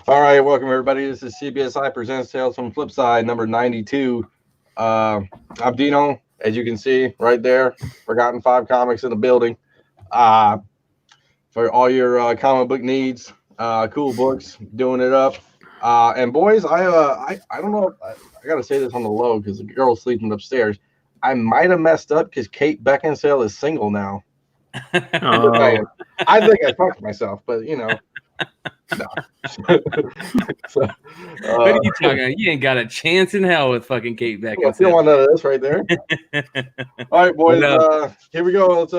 All right, welcome everybody. This is CBSI presents Tales from Flipside number 92. I'm Dino, as you can see right there. Forgotten Five Comics in the building. Uh, for all your comic book needs, cool books, doing it up. And boys, I don't know. I gotta say this on the low because the girl's sleeping upstairs. I might have messed up because Kate Beckinsale is single now. Oh, I think I fucked myself, but no. So, What are you talking about? You ain't got a chance in hell with fucking Kate you don't Beckinsale. want none of this right there. All right, boys. Here we go. Let's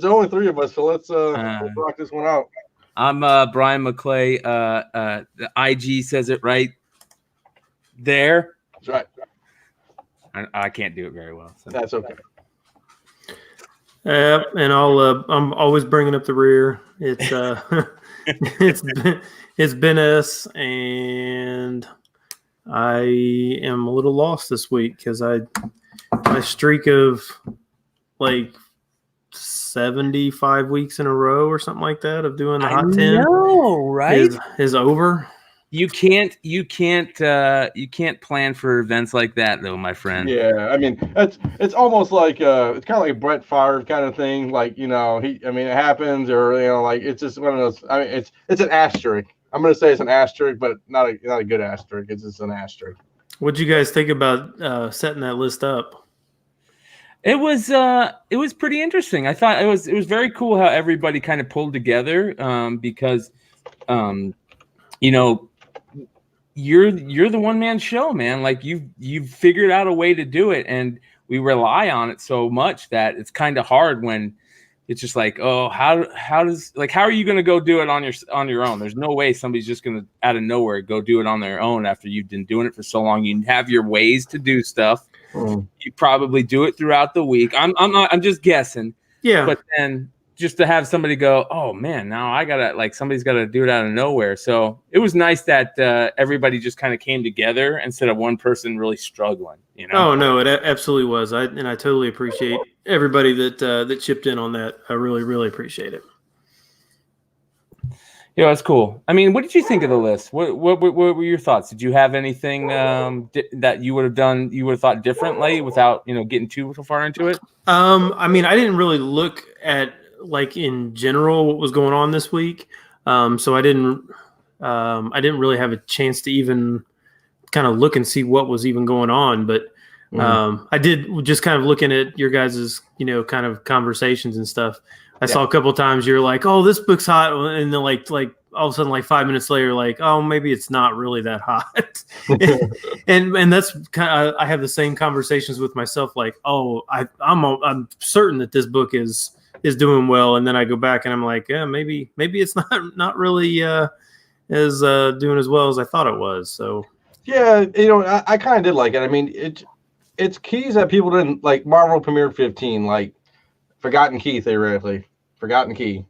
only three of us, so let's rock this one out. I'm Brian McClay. The IG says it right there. That's right. I can't do it very well. So. That's okay. and I'm always bringing up the rear. It's it's been us, and I am a little lost this week because my streak of like 75 weeks in a row or something like that of doing the hot 10 right? is over. You can't plan for events like that though, my friend. Yeah, I mean it's almost like it's kind of like a Brett Favre kind of thing. Like it happens, or like it's just one of those. I mean it's an asterisk. I'm gonna say it's an asterisk, but not a good asterisk. It's just an asterisk. What'd you guys think about setting that list up? It was pretty interesting. I thought it was very cool how everybody kind of pulled together because you're the one man show, man. Like you've figured out a way to do it, and we rely on it so much that it's kind of hard when it's just like, oh, how are you going to go do it on your own? There's no way somebody's just going to out of nowhere go do it on their own after you've been doing it for so long. You have your ways to do stuff. You probably do it throughout the week. I'm just guessing. Yeah. But then just to have somebody go, oh man, now I gotta somebody's gotta do it out of nowhere. So it was nice that everybody just kind of came together instead of one person really struggling. Oh no, it absolutely was. I totally appreciate everybody that chipped in on that. I really, really appreciate it. Yeah, that's cool. I mean, what did you think of the list? What were your thoughts? Did you have anything that you would have thought differently without getting too far into it? I mean, I didn't really look at like in general what was going on this week, so I didn't really have a chance to even kind of look and see what was even going on. But I did just kind of looking at your guys's kind of conversations and stuff. I saw a couple of times you're like, oh, this book's hot, and then like all of a sudden, like 5 minutes later, like, oh, maybe it's not really that hot. and that's kind of, I have the same conversations with myself, like, oh, I'm certain that this book is doing well, and then I go back and I'm like, yeah, maybe it's not really as doing as well as I thought it was. So yeah, I kind of did like it. I mean, it's keys that people didn't like. Marvel premiered 15, like Forgotten Key theoretically. Forgotten Key,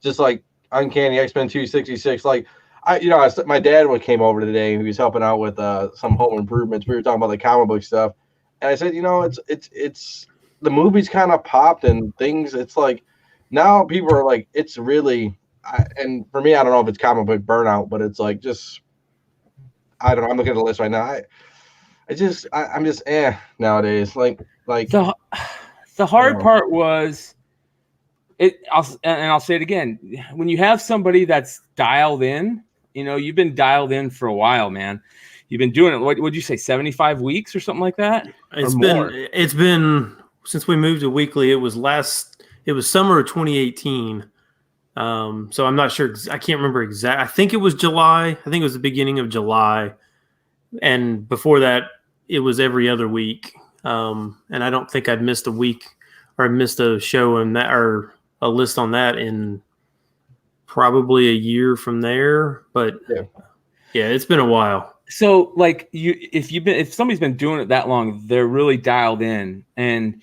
just like Uncanny X-Men 266. Like my dad came over today. He was helping out with some home improvements. We were talking about the comic book stuff, and I said, it's the movies kind of popped and things. It's like now people are like, it's really, and for me, I don't know if it's comic book burnout, but it's like just, I don't know. I'm looking at the list right now. I'm just nowadays. Like the hard part was. I'll say it again. When you have somebody that's dialed in, you've been dialed in for a while, man. You've been doing it. What would you say, 75 weeks or something like that? It's been since we moved to weekly. It was summer of 2018. So I'm not sure. I can't remember exactly. I think it was July. I think it was the beginning of July. And before that, it was every other week. And I don't think I'd missed a week or I missed a show in that or a list on that in probably a year from there. But yeah, it's been a while. So like if somebody's been doing it that long, they're really dialed in. And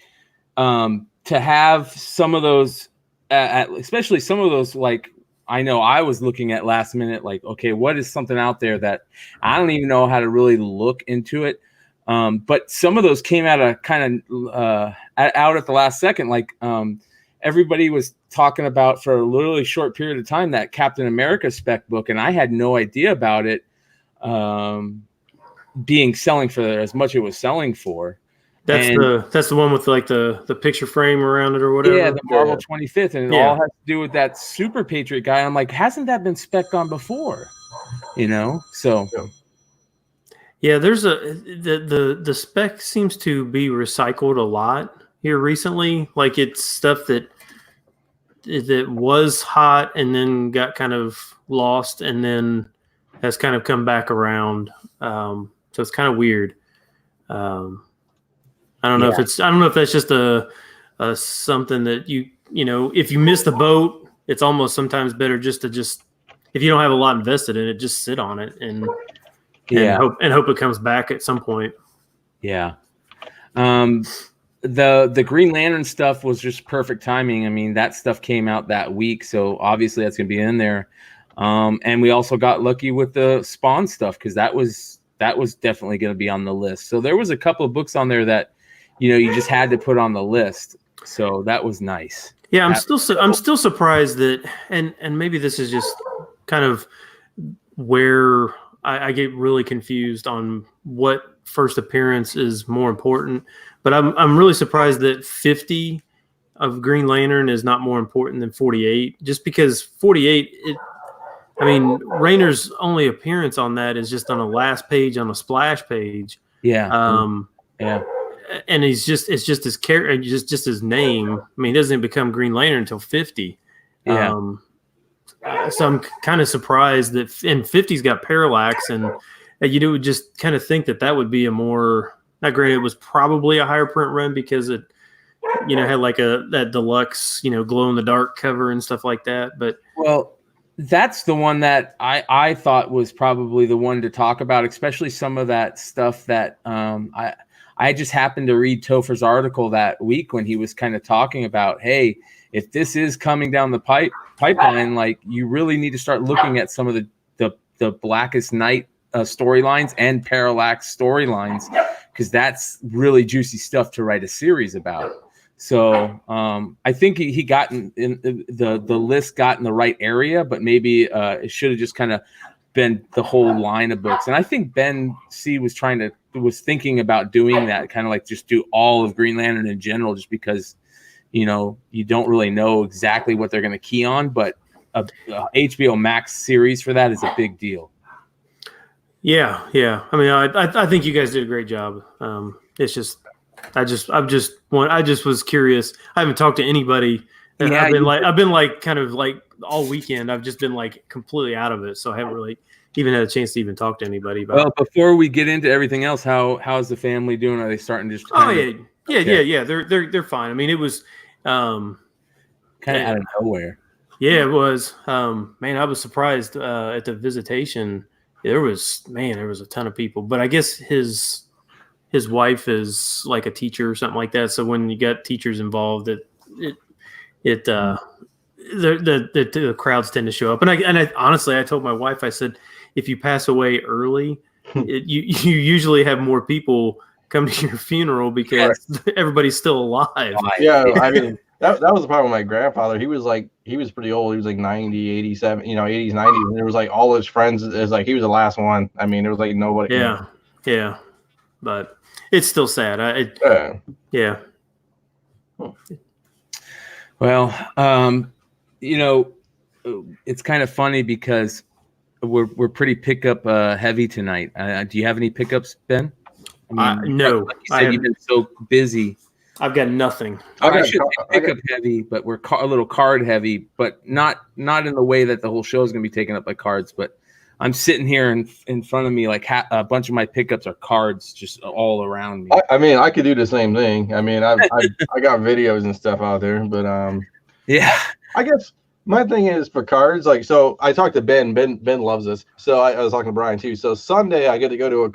to have some of those, especially some of those, like I know I was looking at last minute, like, okay, what is something out there that I don't even know how to really look into it. But some of those came out of kind of out at the last second, like everybody was talking about for a literally short period of time that Captain America spec book, and I had no idea about it being selling for as much it was selling for. That's the one with like the picture frame around it or whatever. Yeah, the Marvel 25th, and it Yeah. all has to do with that Super Patriot guy. I'm like, hasn't that been spec'd on before? You know, so yeah. There's the spec seems to be recycled a lot here recently. Like it's stuff that was hot and then got kind of lost and then has kind of come back around. So it's kind of weird. I don't know if that's just a something that you know, if you miss the boat, it's almost sometimes better just if you don't have a lot invested in it, just sit on it and hope it comes back at some point. Yeah. The Green Lantern stuff was just perfect timing. I mean, that stuff came out that week, so obviously that's gonna be in there. And we also got lucky with the Spawn stuff because that was definitely going to be on the list. So there was a couple of books on there that, you know, you just had to put on the list. So that was nice. Yeah, I'm still surprised that, and maybe this is just kind of where I get really confused on what first appearance is more important. But I'm really surprised that 50 of Green Lantern is not more important than 48, just because 48 I mean, Rayner's only appearance on that is just on a last page on a splash page. Yeah. Yeah. And it's just his character, just his name. I mean, he doesn't become Green Lantern until 50. Yeah. So I'm kind of surprised that, and 50's got Parallax, and you would just kind of think that would be a more. Now, granted, it was probably a higher print run because it, you know, had like that deluxe, you know, glow in the dark cover and stuff like that. But that's the one that I thought was probably the one to talk about, especially some of that stuff that I just happened to read Topher's article that week when he was kind of talking about, hey, if this is coming down the pipeline, like you really need to start looking at some of the Blackest Night storylines and Parallax storylines, because that's really juicy stuff to write a series about. So I think he got in the list got in the right area, but maybe it should have just kind of been the whole line of books. And I think Ben C was thinking about doing that, kind of like just do all of Green Lantern in general, just because, you know, you don't really know exactly what they're going to key on, but a HBO Max series for that is a big deal. Yeah. I mean, I think you guys did a great job. It's just. I just was curious. I haven't talked to anybody. Yeah, I've been like kind of like all weekend. I've just been like completely out of it, so I haven't really even had a chance to even talk to anybody about. Well, before we get into everything else, how's the family doing? Are they starting to just? Yeah. They're fine. I mean, it was kind of out of nowhere. Yeah, it was. Man, I was surprised at the visitation. There was a ton of people, but I guess his wife is like a teacher or something like that. So when you got teachers involved, the crowds tend to show up. And I honestly, I told my wife, I said, if you pass away early, you usually have more people come to your funeral because everybody's still alive. Yeah, I mean that was the problem with my grandfather. He was pretty old. He was like 90, 87, 80s, 90s. And there was like all his friends. Is like he was the last one. I mean, there was like nobody. Yeah. But it's still sad. Yeah. Well, it's kind of funny because we're pretty pickup heavy tonight. Do you have any pickups, Ben? I mean, no. Like you said, you've been so busy. I've got nothing. I should be pickup heavy, but we're a little card heavy, but not in the way that the whole show is going to be taken up by cards. But I'm sitting here in front of me, like a bunch of my pickups are cards just all around me. I mean, I could do the same thing. I mean, I got videos and stuff out there, but yeah. I guess my thing is for cards, like, so I talked to Ben. Ben loves this. So I was talking to Brian too. So Sunday I get to go to a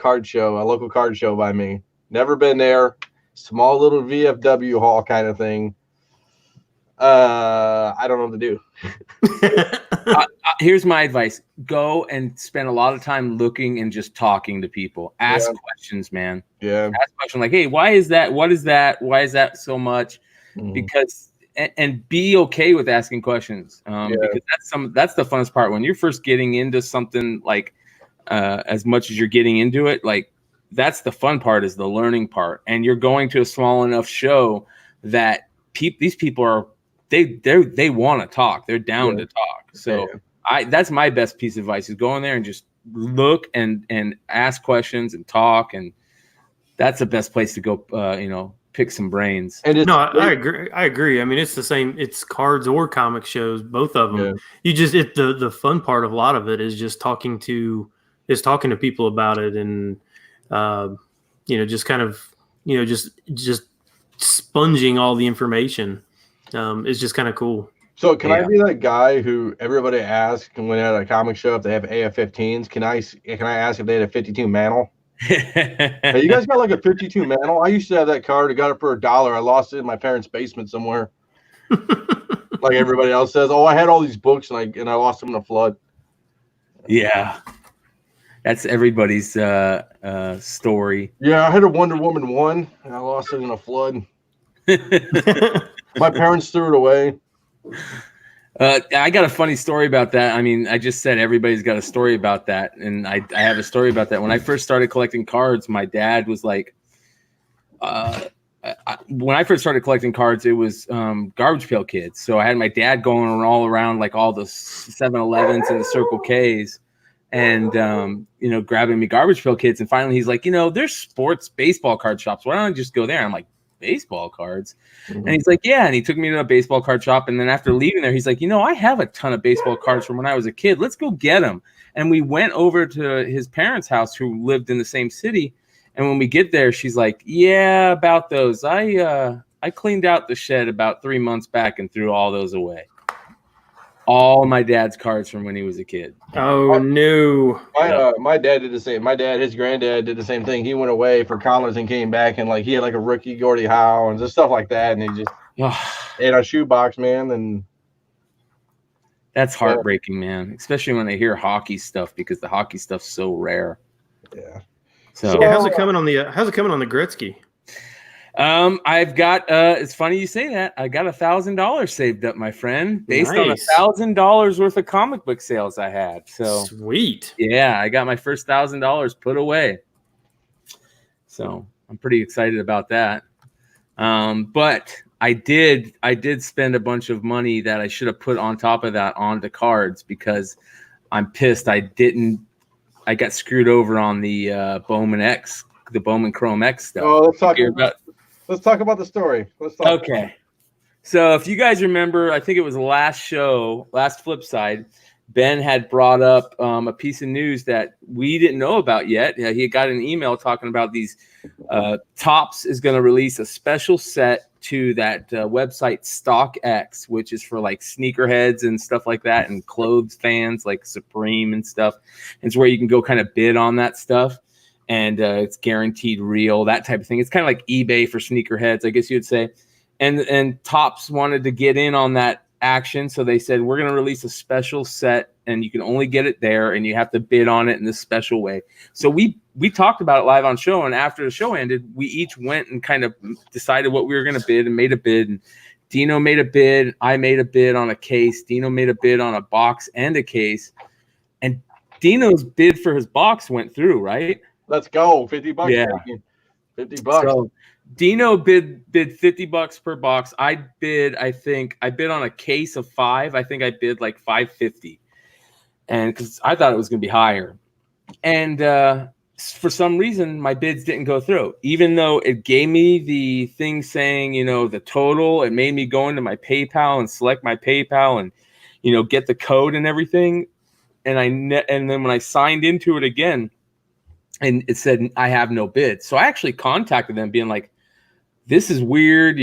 local card show by me. Never been there. Small little VFW hall kind of thing. I don't know what to do. Here's my advice. Go and spend a lot of time looking and just talking to people. Ask questions, man. Yeah. Ask questions like, hey, why is that? What is that? Why is that so much? Because and be okay with asking questions, because that's the funnest part when you're first getting into something, like as much as you're getting into it, like that's the fun part, is the learning part. And you're going to a small enough show that these people are they want to talk, they're down to talk. So that's my best piece of advice, is go in there and just look and ask questions and talk, and that's the best place to go, pick some brains. And I agree. I mean, it's the same. It's cards or comic shows, both of them. You just the fun part of a lot of it is just talking to people about it, and just kind of just sponging all the information is just kind of cool. So can I be that guy who everybody asks when at a comic show if they have AF-15s? Can I ask if they had a 52 mantle? Hey, you guys got like a 52 mantle? I used to have that card. I got it for $1. I lost it in my parents' basement somewhere. Like everybody else says, I had all these books and I lost them in a flood. Yeah, that's everybody's story. Yeah, I had a Wonder Woman 1 and I lost it in a flood. My parents threw it away. I got a funny story about that. I mean, I just said everybody's got a story about that, and I have a story about that. When I first started collecting cards, my dad was like, when I first started collecting cards, it was Garbage Pail Kids. So I had my dad going all around like all the 7-Elevens and the Circle Ks, and grabbing me Garbage Pail Kids. And finally, he's like, there's sports baseball card shops. Why don't I just go there? I'm like, baseball cards? And he's like, yeah. And he took me to a baseball card shop. And then after leaving there, he's like, I have a ton of baseball cards from when I was a kid. Let's go get them. And we went over to his parents' house, who lived in the same city. And when we get there, she's like, yeah, about those. I cleaned out the shed about 3 months back and threw all those away. All my dad's cards from when he was a kid. Oh, no. My dad did the same. His granddad did the same thing. He went away for college and came back, and like he had like a rookie Gordie Howe and just stuff like that. And he just ate a shoebox, man. And that's heartbreaking, man. Especially when I hear hockey stuff, because the hockey stuff's so rare. Yeah. So how's it coming on the Gretzky? I've got it's funny you say that. I got $1,000 saved up, my friend, based on $1,000 worth of comic book sales I had. So sweet. Yeah, I got my first $1,000 put away. So I'm pretty excited about that. But I did spend a bunch of money that I should have put on top of that onto cards, because I'm pissed I got screwed over on the Bowman Chrome X stuff. Oh, let's talk about the story. Okay. So if you guys remember, I think it was last Flipside, Ben had brought up a piece of news that we didn't know about yet. He had got an email talking about these Topps is going to release a special set to that website StockX, which is for like sneakerheads and stuff like that, and clothes fans like Supreme and stuff. It's where you can go kind of bid on that stuff. And it's guaranteed real, that type of thing. It's kind of like eBay for sneakerheads, I guess you'd say. And Topps wanted to get in on that action, so they said, we're going to release a special set, and you can only get it there, and you have to bid on it in this special way. So we talked about it live on show, and after the show ended, we each went and kind of decided what we were going to bid and made a bid. And Dino made a bid. I made a bid on a case. Dino made a bid on a box and a case. And Dino's bid for his box went through, right? Let's go. $50. Yeah. $50. So Dino bid $50 per box. I bid on a case of 5. I think I bid like $5.50. And because I thought it was going to be higher. And for some reason, my bids didn't go through. Even though it gave me the thing saying, the total, it made me go into my PayPal and select my PayPal and, get the code and everything. And then when I signed into it again, and it said, I have no bids. So I actually contacted them being like, this is weird.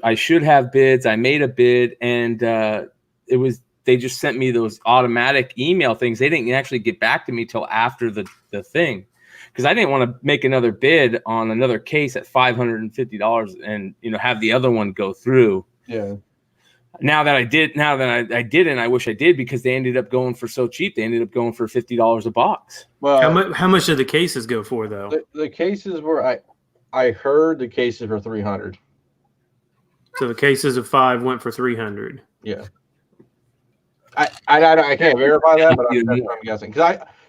I should have bids. I made a bid. And they just sent me those automatic email things. They didn't actually get back to me till after the thing. Because I didn't want to make another bid on another case at $550 and, have the other one go through. Yeah. Now that I didn't, I wish I did, because they ended up going for so cheap. They ended up going for $50 a box. Well, how much did the cases go for, though? The cases were, I heard the cases were $300. So the cases of 5 went for 300. Yeah. I can't verify that, but that's what I'm guessing.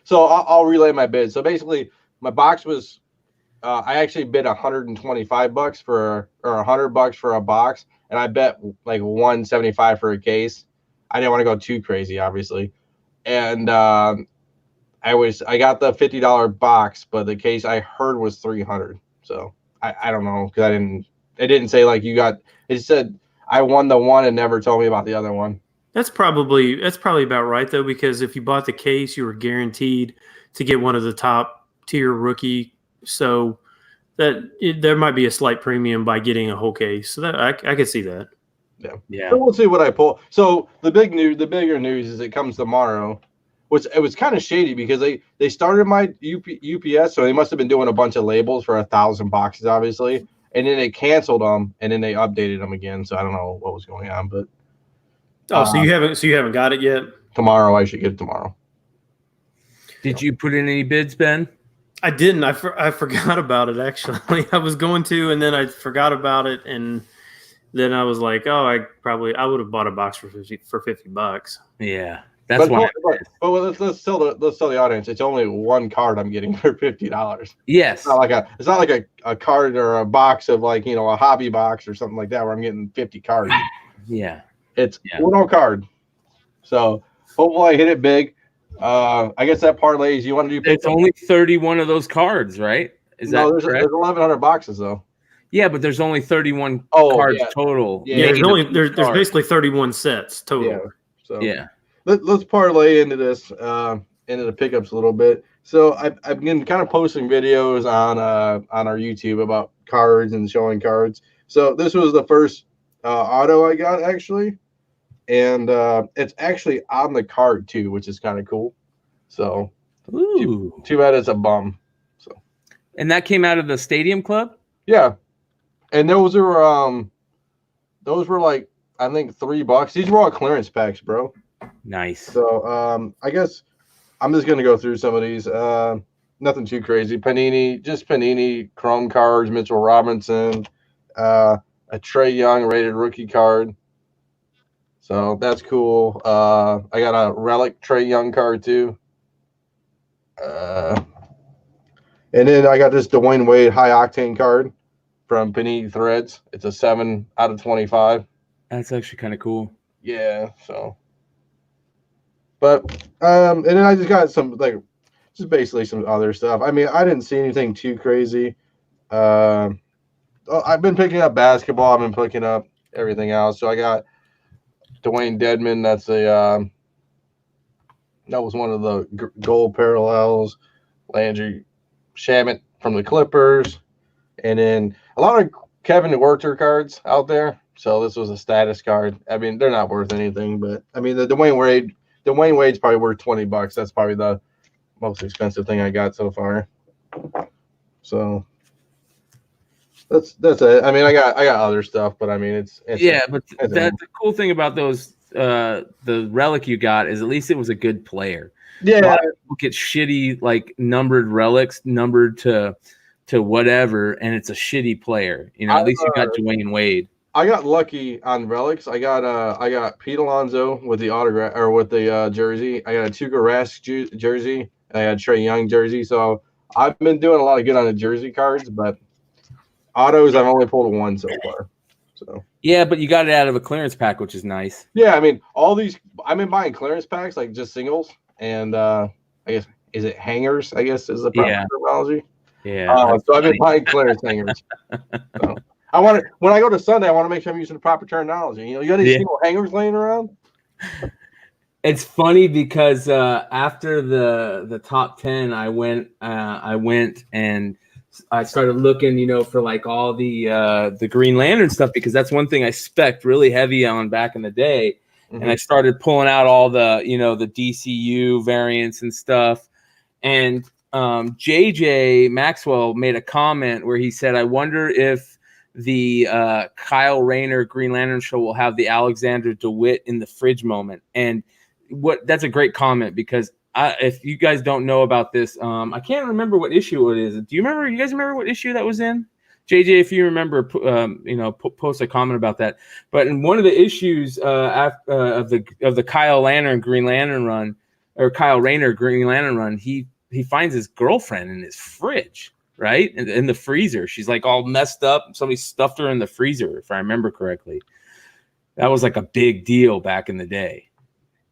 I'll relay my bid. So basically, my box was I actually bid $125 for or $100 for a box, and I bet like $175 for a case. I didn't want to go too crazy, obviously, and I got the $50 box, but the case I heard was $300. So I don't know because it didn't say like you got. It said I won the one and never told me about the other one. That's probably about right though, because if you bought the case, you were guaranteed to get one of the top tier rookie. So there might be a slight premium by getting a whole case. So that I could see that. Yeah. So we'll see what I pull. So the bigger news is it comes tomorrow, which it was kind of shady because they started my UPS, so they must have been doing a bunch of labels for 1,000 boxes, obviously, and then they canceled them and then they updated them again. So I don't know what was going on, but. So you haven't got it yet? Tomorrow, I should get it tomorrow. Did you put in any bids, Ben? I didn't. I forgot about it, actually. I was going to, and then I forgot about it, and then I was like, oh, I would have bought a box for $50. Yeah, that's why. But let's tell the audience it's only one card I'm getting for $50. Yes, it's not like a card or a box of like a hobby box or something like that where I'm getting 50 cards. Yeah. It's Uno card. So hopefully I hit it big. I guess that parlays. You want to do? It's only 31 of those cards, right? There's 1,100 boxes though. Yeah, but there's only 31 cards total. Yeah, there's basically 31 sets total. Yeah. So let's parlay into this into the pickups a little bit. So I've been kind of posting videos on our YouTube about cards and showing cards. So this was the first auto I got actually. And it's actually on the card too, which is kind of cool. So, too bad it's a bum. So, and that came out of the Stadium Club. Yeah, and those were like I think $3. These were all clearance packs, bro. Nice. So, I guess I'm just gonna go through some of these. Nothing too crazy. Panini Chrome cards, Mitchell Robinson, a Trae Young rated rookie card. So that's cool. I got a relic Trae Young card too. And then I got this Dwayne Wade high octane card from Panini Threads. It's a 7 out of 25. That's actually kind of cool. Yeah. So, but and then I just got some just basically some other stuff. I mean, I didn't see anything too crazy. I've been picking up basketball. I've been picking up everything else. So I got Dwayne Dedman, that was one of the gold parallels. Landry Shamet from the Clippers, and then a lot of Kevin Werther cards out there. So this was a status card. I mean, they're not worth anything, but I mean the Dwayne Wade's probably worth $20. That's probably the most expensive thing I got so far. So that's it. I mean, I got other stuff, but I mean, it's but the cool thing about those the relic you got is at least it was a good player. Yeah, a lot of people get shitty like numbered relics, numbered to whatever, and it's a shitty player. At least you got Dwayne Wade. I got lucky on relics. I got Pete Alonso with the autograph or with the jersey. I got a Tuukka Rask jersey. And I got a Trae Young jersey. So I've been doing a lot of good on the jersey cards, but autos I've only pulled one so far. So yeah, but you got it out of a clearance pack, which is nice. Yeah, I mean all these. I've been buying clearance packs like just singles, and I guess is it hangers? I guess is the proper terminology. Yeah. So I've been buying clearance hangers. So when I go to Sunday, I want to make sure I'm using the proper terminology. You got any single hangers laying around? It's funny because after the top 10, I went and I started looking, for like all the Green Lantern stuff, because that's one thing I spec'd really heavy on back in the day. Mm-hmm. And I started pulling out all the, the DCU variants and stuff. And JJ Maxwell made a comment where he said, I wonder if the Kyle Rayner Green Lantern show will have the Alexander DeWitt in the fridge moment. And that's a great comment, because if you guys don't know about this, I can't remember what issue it is. Do you guys remember what issue that was in? JJ, if you remember, post a comment about that. But in one of the issues of the Kyle Lantern Green Lantern run, or Kyle Rayner Green Lantern run, he finds his girlfriend in his fridge, right, in the freezer. She's like all messed up. Somebody stuffed her in the freezer, if I remember correctly. That was like a big deal back in the day.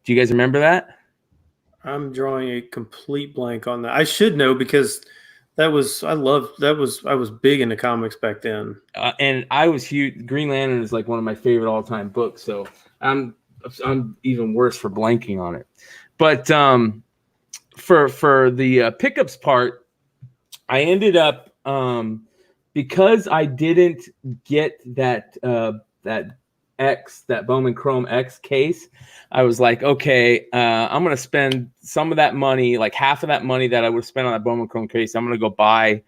Do you guys remember that? I'm drawing a complete blank on that. I should know because I was big into comics back then. And I was huge. Green Lantern is like one of my favorite all-time books, so I'm even worse for blanking on it. But for the pickups part, I ended up because I didn't get that Bowman Chrome X case. I was like, okay, I'm going to spend some of that money, like half of that money that I would spend on that Bowman Chrome case. I'm going to go buy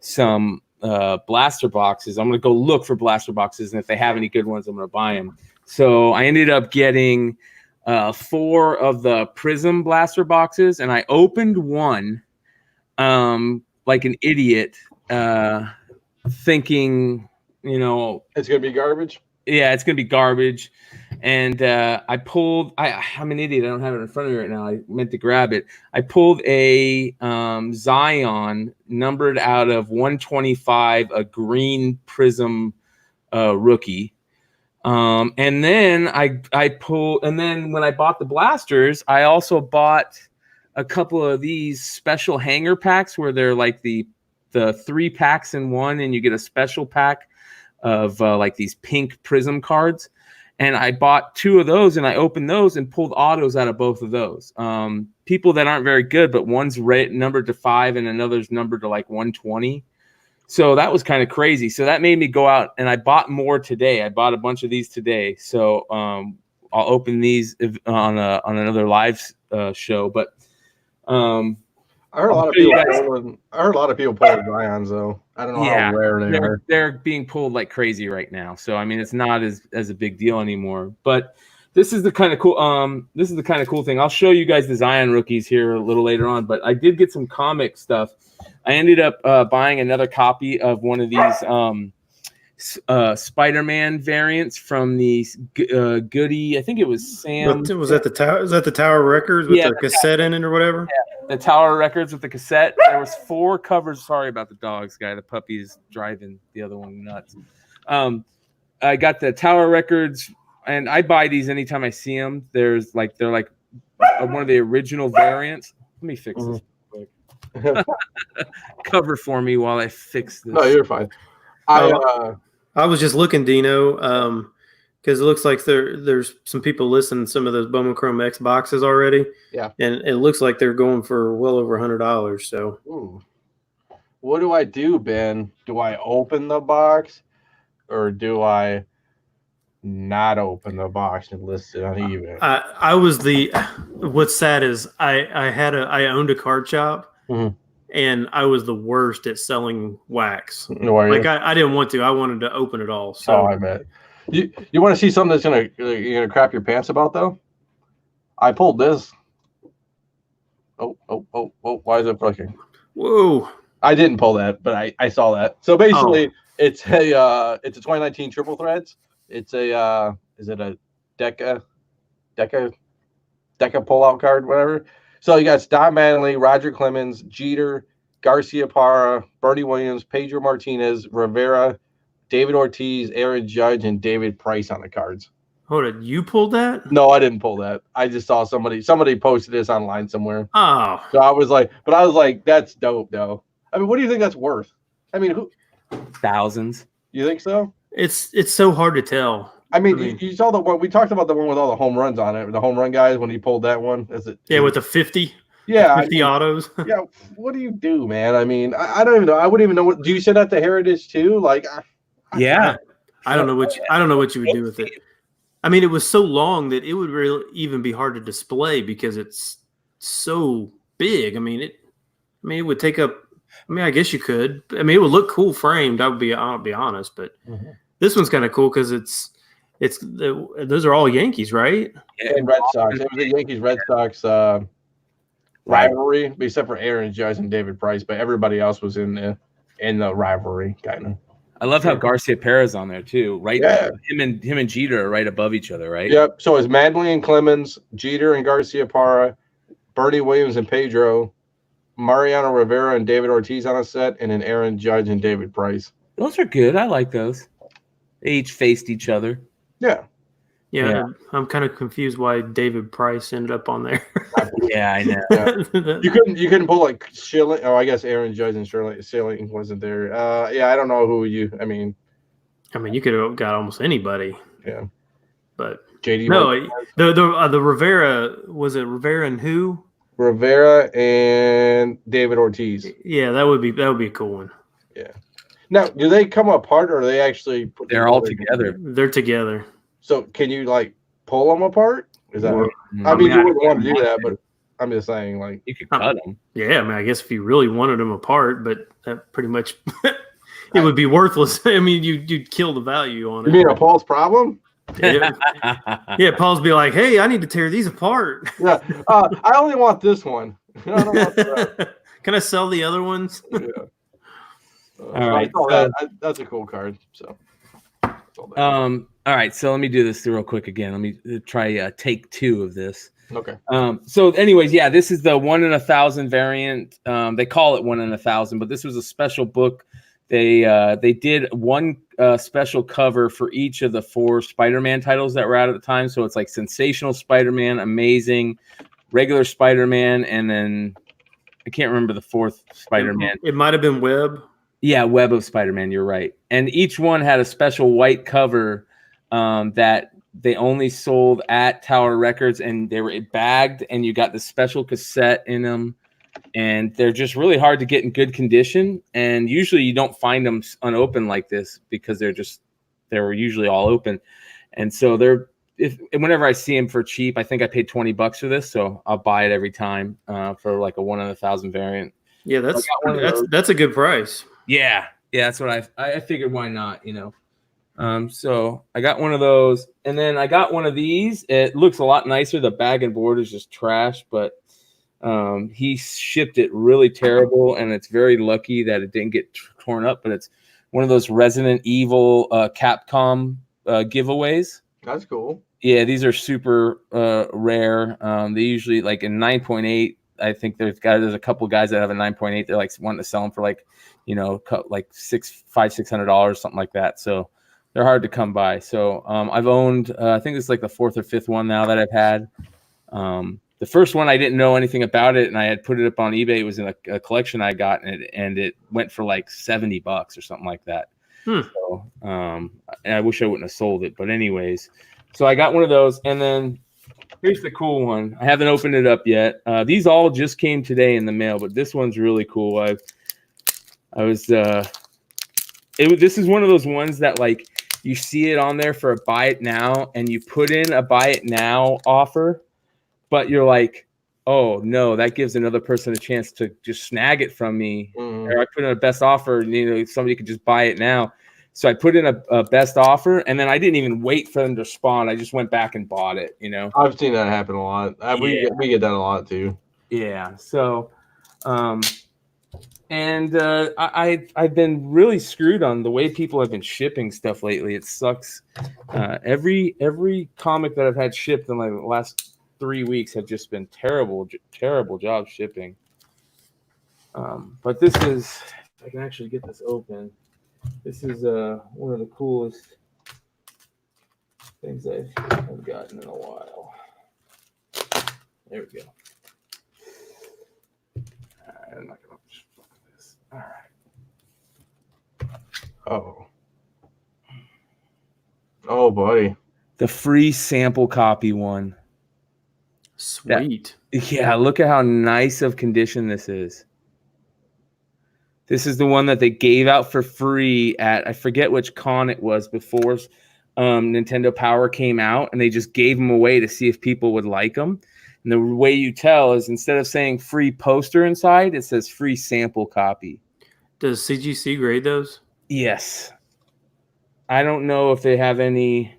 some blaster boxes. I'm going to go look for blaster boxes. And if they have any good ones, I'm going to buy them. So I ended up getting 4 of the Prism blaster boxes. And I opened one like an idiot thinking, it's going to be garbage. Yeah, it's going to be garbage. And I'm an idiot. I don't have it in front of me right now. I meant to grab it. I pulled a Zion numbered out of 125, a green Prism rookie. And then when I bought the blasters, I also bought a couple of these special hanger packs where they're like the 3 packs in one, and you get a special pack of like these pink Prism cards. And I bought 2 of those, and I opened those and pulled autos out of both of those. People that aren't very good, but one's numbered to 5 and another's numbered to like 120. So that was kind of crazy. So that made me go out, and I bought more today. I bought a bunch of these today. So I'll open these on another live show. But I heard a lot of people pulling Zions, though. I don't know how rare they are. They're being pulled like crazy right now. So I mean, it's not as a big deal anymore. But this is the kind of cool thing. I'll show you guys the Zion rookies here a little later on. But I did get some comic stuff. I ended up buying another copy of one of these Spider-Man variants from the Goody. I think it was Sam. Was that the Tower? Is that the Tower Records with the cassette in it or whatever? Yeah. The Tower Records with the cassette. There was 4 covers. Sorry about the dogs, guy. The puppy is driving the other one nuts. I got the Tower Records, and I buy these anytime I see them. They're like one of the original variants. Let me fix this real quick. Cover for me while I fix this. No, you're fine. I was just looking, Dino, because it looks like there's some people listing some of those Bowman Chrome X boxes already. Yeah. And it looks like they're going for well over $100. So, ooh. What do I do, Ben? Do I open the box, or do I not open the box and list it on eBay? I was what's sad is I owned a card shop. Mm-hmm. And I was the worst at selling wax. I didn't want to. I wanted to open it all. So I bet. You want to see something that's gonna crap your pants about, though? I pulled this. Oh! Why is it fucking? Whoa! I didn't pull that, but I saw that. So basically, it's a 2019 triple threads. It's a is it a Deca pullout card, whatever. So you got Don Manley, Roger Clemens, Jeter, Garcia Parra, Bernie Williams, Pedro Martinez, Rivera, David Ortiz, Aaron Judge, and David Price on the cards. Hold on, you pulled that? No, I didn't pull that. I just saw somebody posted this online somewhere. Oh. So I was like, that's dope, though. I mean, what do you think that's worth? I mean, who? Thousands. You think so? It's so hard to tell. I mean, you saw the one we talked about, the one with all the home runs on it, the home run guys when he pulled that one. With the 50? Yeah, 50 autos. Yeah, what do you do, man? I mean, I don't even know. I wouldn't even know what. Do you send that to Heritage too? Like, yeah, I don't know what you would do with it. I mean, it was so long that it would really even be hard to display because it's so big. I mean, it would take up. I mean, I guess you could. I mean, it would look cool framed. I'll be honest, but this one's kind of cool because those are all Yankees, right? Yeah, and Red Sox. It was the Yankees Red Sox rivalry, except for Aaron Judge and David Price, but everybody else was in the rivalry, kind of. I love how Garcia Perez on there too. Right, Yeah. him and Jeter are right above each other, right? Yep. So it's Manley and Clemens, Jeter and Garcia Parra, Bernie Williams and Pedro, Mariano Rivera and David Ortiz on a set, and then Aaron Judge and David Price. Those are good. I like those. They each faced each other. Yeah. Yeah. I'm kind of confused why David Price ended up on there. Yeah, I know. Yeah. You couldn't pull like Schilling. Oh, I guess Aaron Judge and Schilling wasn't there. Yeah, I don't know who you. I mean, you could have got almost anybody. Yeah. But JD. No, the Rivera, was it Rivera and who? Rivera and David Ortiz. Yeah, that would be a cool one. Yeah. Now, do they come apart or are they actually? They're all together. They're together. So can you like pull them apart? Is that? Well, I mean, you wouldn't want to do that, but I'm just saying, like, you could cut them. Yeah, I guess if you really wanted them apart, but that pretty much it would be worthless. I mean, you'd kill the value on it. You mean a Paul's problem? Yeah, Paul's be like, hey, I need to tear these apart. Yeah, I only want this one. I don't want that. Can I sell the other ones? Yeah. All right, that's a cool card. So, all right, so let me do this real quick again. Let me try take 2 of this. Okay. So, anyways, yeah, this is the 1 in 1,000 variant. They call it 1 in 1,000, but this was a special book. They did one special cover for each of the 4 Spider-Man titles that were out at the time. So it's like Sensational Spider-Man, Amazing, Regular Spider-Man, and then I can't remember the 4th Spider-Man. It might have been Web. Yeah, Web of Spider-Man. You're right. And each one had a special white cover that they only sold at Tower Records, and they were bagged, and you got the special cassette in them. And they're just really hard to get in good condition. And usually you don't find them unopened like this because they're usually all open. And so whenever I see them for cheap, I think I paid $20 for this. So I'll buy it every time for like a 1 in 1,000 variant. Yeah, that's a good price. Yeah. That's what I figured. Why not? So I got one of those, and then I got one of these. It looks a lot nicer. The bag and board is just trash, but he shipped it really terrible, and it's very lucky that it didn't get torn up. But it's one of those Resident Evil Capcom giveaways. That's cool. Yeah, these are super rare. They usually like in 9.8. I think there's a couple guys that have a 9.8. They're like wanting to sell them for like, like $600, something like that. So they're hard to come by. So I've owned, I think it's like the 4th or 5th one now that I've had. The first one, I didn't know anything about it, and I had put it up on eBay. It was in a collection I got, and it went for like $70 or something like that. So, and I wish I wouldn't have sold it. But anyways, so I got one of those, and then here's the cool one. I haven't opened it up yet. These all just came today in the mail, but this one's really cool. This is one of those ones that like you see it on there for a buy it now, and you put in a buy it now offer. But you're like, oh, no, that gives another person a chance to just snag it from me. Or I put in a best offer, and, somebody could just buy it now. So I put in a best offer, and then I didn't even wait for them to respond. I just went back and bought it, I've seen that happen a lot. We get that a lot, too. Yeah. So, I've been really screwed on the way people have been shipping stuff lately. It sucks. Every comic that I've had shipped in like the last 3 weeks have just been terrible jobs shipping. But this is, if I can actually get this open, this is one of the coolest things I've gotten in a while. There we go. I'm not gonna fuck this. All right. Oh, buddy. The free sample copy one. Sweet. Yeah, look at how nice of condition this is. This is the one that they gave out for free at, I forget which con it was before Nintendo Power came out, and they just gave them away to see if people would like them. And the way you tell is instead of saying free poster inside, it says free sample copy. Does CGC grade those? Yes. I don't know if they have any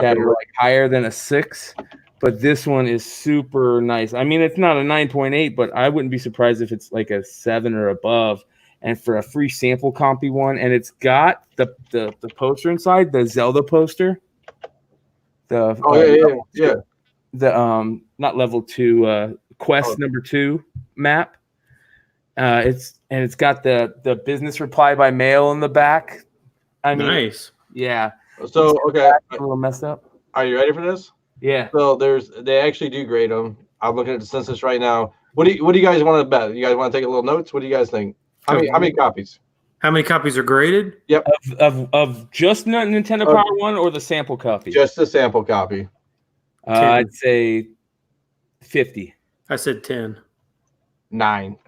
that are like higher than a 6. But this one is super nice. I mean, it's not a 9.8, but I wouldn't be surprised if it's like a 7 or above. and for a free sample copy one, and it's got the poster inside, the Zelda poster. The not level 2, quest number 2 map. It's got the business reply by mail in the back. I mean, nice. Yeah. So okay, a little messed up. Are you ready for this? Yeah. So they actually do grade them. I'm looking at the census right now. What do you guys want to bet? You guys want to take a little notes? What do you guys think? How many copies? How many copies are graded? Yep. Of just Nintendo Power 1 or the sample copy? Just the sample copy. I'd say 50. I said 10. 9.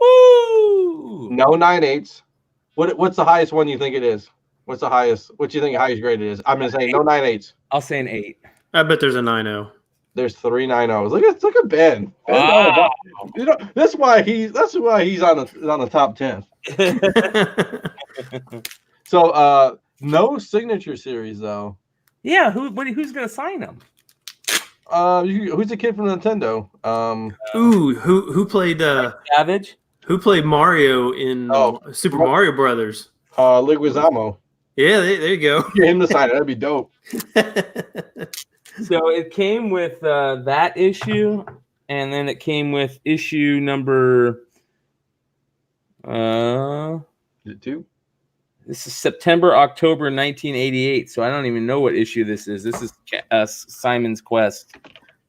Woo! No 9.8s. What's the highest one you think it is? What's the highest? What do you think the highest graded is? I'm gonna say no 9.8s. I'll say an 8. I bet there's a 9.0. There's 3 9.0s. Look at Ben. Wow. You know that's why he's on the top 10. So no signature series though. Yeah, who's gonna sign them? Who's the kid from Nintendo? Who played Savage? Who played Mario in Super Mario Brothers? Leguizamo. Yeah, there you go. Get him to sign it. That'd be dope. So it came with that issue, and then it came with issue number. Is it 2? This is September, October 1988. So I don't even know what issue this is. This is Simon's Quest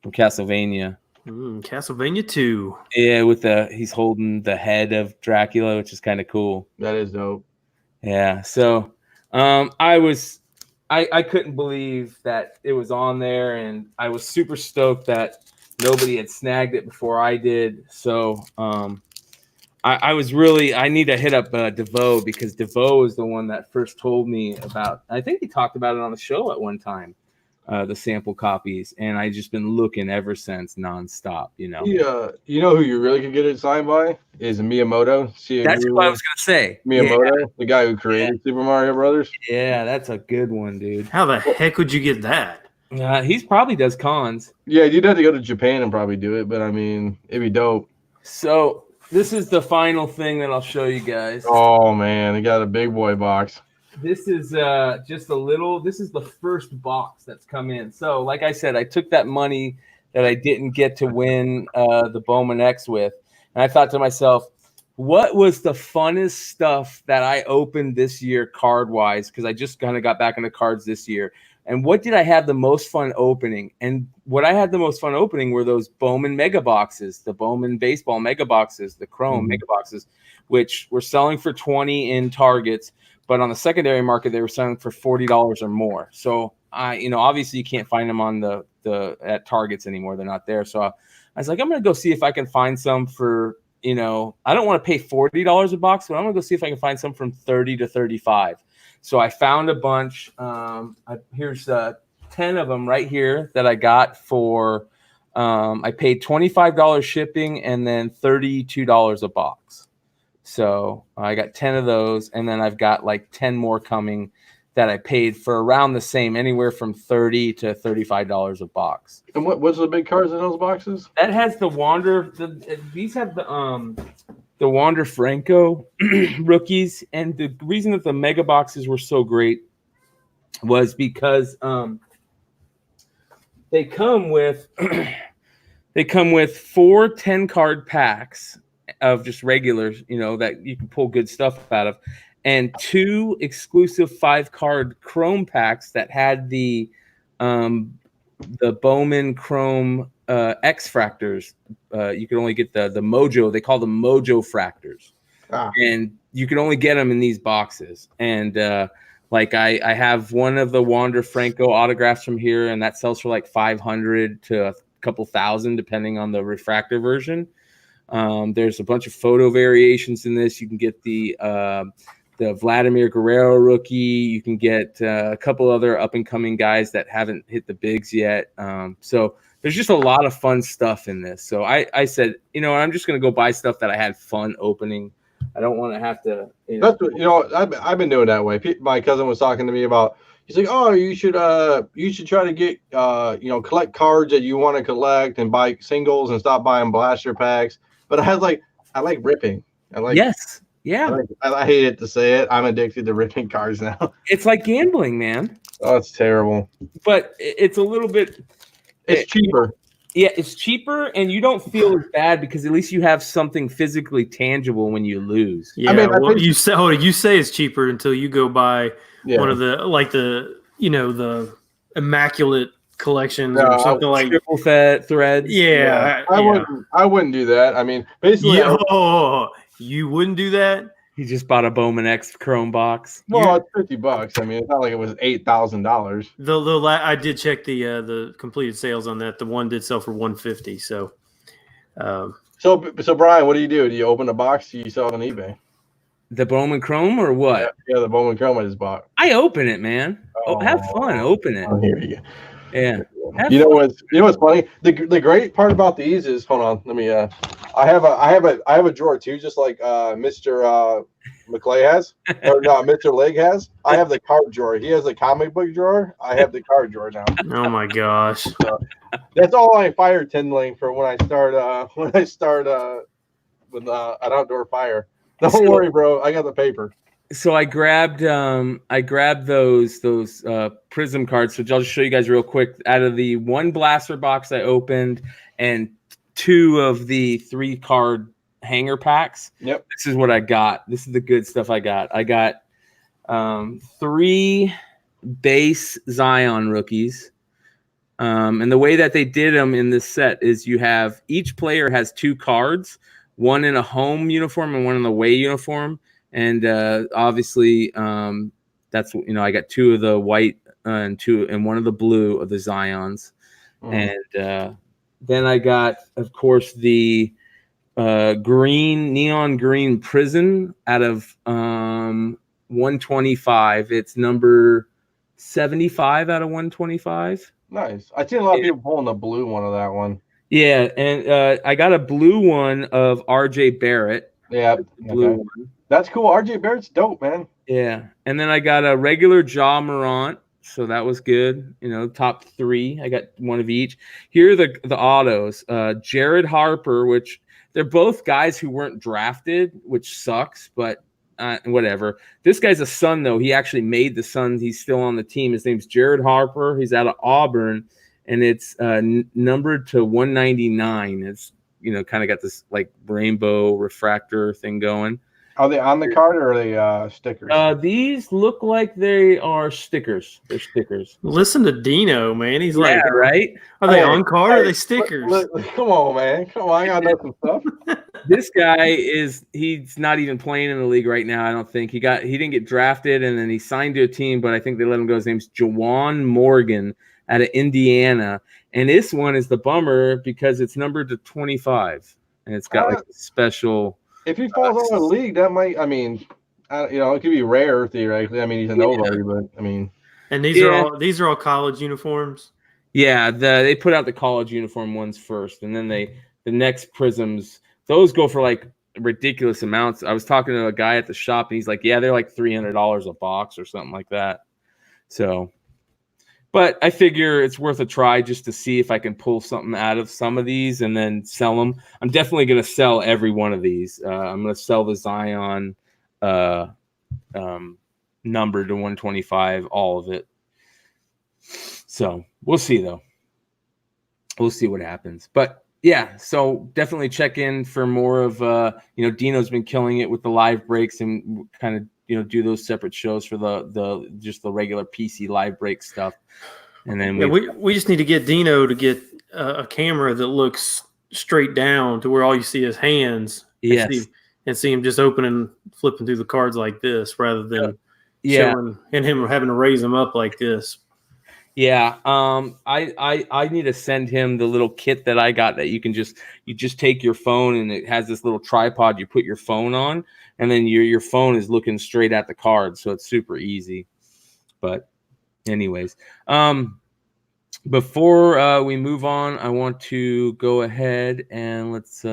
from Castlevania. Castlevania 2. Yeah, he's holding the head of Dracula, which is kind of cool. That is dope. Yeah. So I couldn't believe that it was on there, and I was super stoked that nobody had snagged it before I did. So I was really, I need to hit up DeVoe, because DeVoe is the one that first told me about, I think he talked about it on the show at one time, the sample copies, and I just been looking ever since nonstop, Yeah, you know who you really could get it signed by is Miyamoto. That's what I was gonna say. Miyamoto, the guy who created Super Mario Brothers. Yeah, that's a good one, dude. How the heck would you get that? He probably does cons. Yeah, you'd have to go to Japan and probably do it, but I mean, it'd be dope. So this is the final thing that I'll show you guys. Oh man, they got a big boy box. This is just a little. This is the first box that's come in. So, like I said, I took that money that I didn't get to win the Bowman X with, and I thought to myself, what was the funnest stuff that I opened this year card wise? Because I just kind of got back into cards this year. And what did I have the most fun opening? And what I had the most fun opening were those Bowman mega boxes, the Bowman baseball mega boxes, the Chrome mega boxes, which were selling for $20 in Targets, but on the secondary market they were selling for $40 or more. So obviously you can't find them on the at Targets anymore. They're not there. So I was like, I'm gonna go see if I can find some for, I don't want to pay $40 a box, but I'm gonna go see if I can find some from $30 to $35. So I found a bunch. Here's 10 of them right here that I got for. I paid $25 shipping and then $32 a box. So I got 10 of those, and then I've got like 10 more coming that I paid for around the same, anywhere from $30 to $35 a box. And what's the big cards in those boxes? That has the Wander. These have the Wander Franco rookies, and the reason that the mega boxes were so great was because they come with 4 10-card packs of just regulars, that you can pull good stuff out of, and 2 exclusive 5-card Chrome packs that had the Bowman Chrome X fractors. You can only get the Mojo. They call them Mojo fractors, and you can only get them in these boxes. And I have one of the Wander Franco autographs from here, and that sells for like $500 to a couple thousand, depending on the refractor version. There's a bunch of photo variations in this. You can get the Vladimir Guerrero rookie. You can get a couple other up and coming guys that haven't hit the bigs yet. So there's just a lot of fun stuff in this. So I said, I'm just going to go buy stuff that I had fun opening. I don't want to have to. That's what, I've been doing that way. My cousin was talking to me about. He's like, oh, you should try to get collect cards that you want to collect and buy singles and stop buying blaster packs. But I like ripping. Yes. Yeah. I hate it to say it. I'm addicted to ripping cards now. It's like gambling, man. Oh, it's terrible. But it's a little bit. It's cheaper. Yeah, it's cheaper, and you don't feel as bad because at least you have something physically tangible when you lose. Yeah, you say it's cheaper until you go buy one of the the immaculate collections or something like triple threads. Yeah, I wouldn't do that. I mean, basically, you wouldn't do that. He just bought a Bowman X Chrome box. Well, it's $50. I mean, it's not like it was $8,000. I did check the completed sales on that. The one did sell for $150. So, so Brian, what do? Do you open a box? Do you sell it on eBay? The Bowman Chrome or what? Yeah, the Bowman Chrome I just bought. I open it, man. Have fun. Open it. Oh, here you go. Yeah. You know what's funny? The great part about these is, hold on, let me I have a drawer too, just like Mr. McClay has, or no, Mr. Leg has. I have the card drawer. He has the comic book drawer. I have the card drawer now. Oh my gosh. So, that's all I fire kindling for when I start with an outdoor fire. Don't worry, bro. I got the paper. So I grabbed those Prism cards. So I'll just show you guys real quick. Out of the one blaster box I opened and 2 of the 3 card hanger packs. Yep. This is what I got. This is the good stuff I got. I got 3 base Zion rookies. And the way that they did them in this set is you have each player has 2 cards, one in a home uniform and one in the away uniform. And obviously, that's I got 2 of the white and 2 and 1 of the blue of the Zions, and then I got, of course, the neon green Prison out of 125. It's number 75 out of 125. Nice. I've seen a lot of people pulling the blue one of that one. Yeah, and I got a blue one of R.J. Barrett. Yeah, blue one. That's cool. R.J. Barrett's dope, man. Yeah, and then I got a regular Ja Morant, so that was good. Top 3. I got one of each. Here are the autos. Jared Harper, which they're both guys who weren't drafted, which sucks, but whatever. This guy's a Sun, though. He actually made the Suns. He's still on the team. His name's Jared Harper. He's out of Auburn, and it's numbered to 199. It's kind of got this like rainbow refractor thing going. Are they on the card or are they stickers? These look like they are stickers. They're stickers. Listen to Dino, man. He's like, right? Are they on card or are they stickers? Come on, man. Come on. I got to know some stuff. This guy he's not even playing in the league right now, I don't think. He didn't get drafted, and then he signed to a team, but I think they let him go. His name's Jawan Morgan out of Indiana. And this one is the bummer because it's numbered to 25. And it's got like a special. If he falls out of the league, that might, it could be rare theoretically. I mean, he's a nobody, but I mean. And these are all college uniforms. Yeah, they put out the college uniform ones first, and then the next Prisms, those go for like ridiculous amounts. I was talking to a guy at the shop, and he's like, "Yeah, they're like $300 a box or something like that." So, but I figure it's worth a try just to see if I can pull something out of some of these and then sell them. I'm definitely going to sell every one of these. I'm going to sell the Zion number to 125, all of it. So we'll see, though. We'll see what happens. But yeah, so definitely check in for more of, Dino's been killing it with the live breaks and kind of, do those separate shows for the just the regular PC live break stuff. And then we just need to get Dino to get a camera that looks straight down to where all you see is hands. Yes. And see him just flipping through the cards like this rather than showing and him having to raise them up like this. Yeah. I need to send him the little kit that I got that you just take your phone and it has this little tripod you put your phone on, and then your phone is looking straight at the card, so it's super easy. But anyways, before we move on, I want to go ahead and let's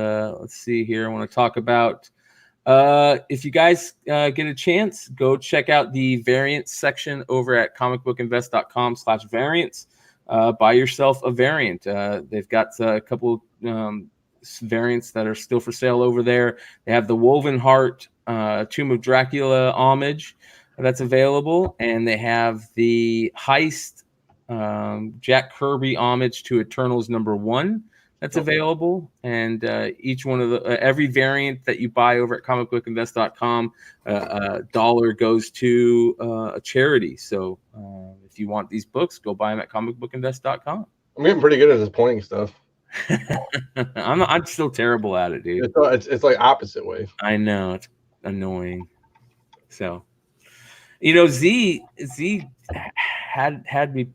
see here. I want to talk about if you guys get a chance, go check out the variants section over at comicbookinvest.com/variants. Buy yourself a variant. They've got a couple variants that are still for sale over there. They have the Woven Heart Tomb of Dracula homage that's available, and they have the Heist Jack Kirby homage to Eternals #1 that's available. And each one of the every variant that you buy over at comicbookinvest.com, $1 goes to a charity. So if you want these books, go buy them at comicbookinvest.com. I'm getting pretty good at this pointing stuff. I'm still terrible at it, dude. It's like opposite way. I know, it's annoying. So, Z had me,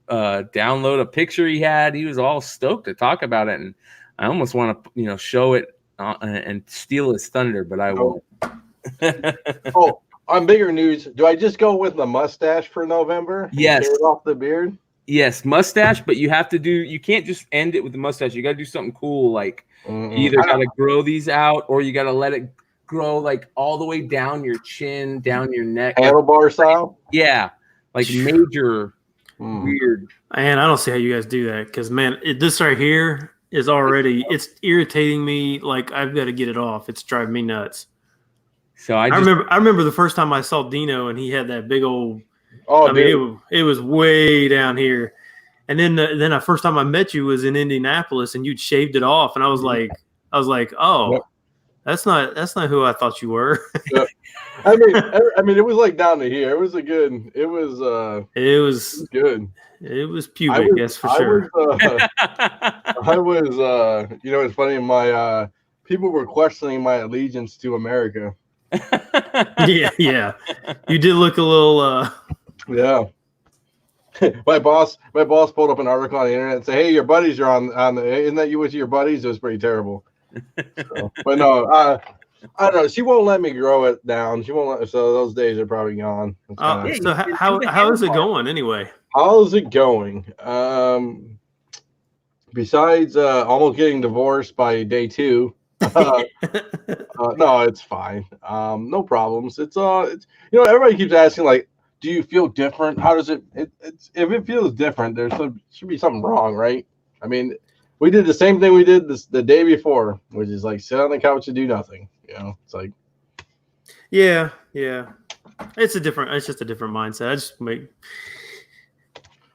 download a picture he had. He was all stoked to talk about it, and I almost want to, show it and steal his thunder, but I won't. Oh, on bigger news, do I just go with the mustache for November? Yes. Shave off the beard? Yes, mustache, but you can't just end it with the mustache. You got to do something cool, like you either got to grow these out or you got to let it grow like all the way down your chin, down your neck. Handlebar style? Yeah, like major weird. Man, I don't see how you guys do that because, man, this right here is already, it's irritating me. Like, I've got to get it off. It's driving me nuts. So I remember the first time I saw Dino and he had that big old, it was way down here. And then the first time I met you was in Indianapolis and you'd shaved it off. And I was like, oh, yep. That's not who I thought you were. Yeah. I mean, it was like down to here. It was good. It was good. It was pubic, yes, for sure. It's funny. My people were questioning my allegiance to America. Yeah. You did look a little. Yeah. My boss pulled up an article on the internet and said, "Hey, your buddies are on the. Isn't that you with your buddies?" It was pretty terrible. So, but no, I don't know. She won't let me grow it down. She won't. So those days are probably gone. So how is it going anyway? How's it going? Besides almost getting divorced by day 2, no, it's fine. No problems. It's everybody keeps asking, like, do you feel different? How does it? If it feels different, should be something wrong, right? I mean, we did the same thing we did the day before, which is like sit on the couch and do nothing. It's like, yeah. It's just a different mindset.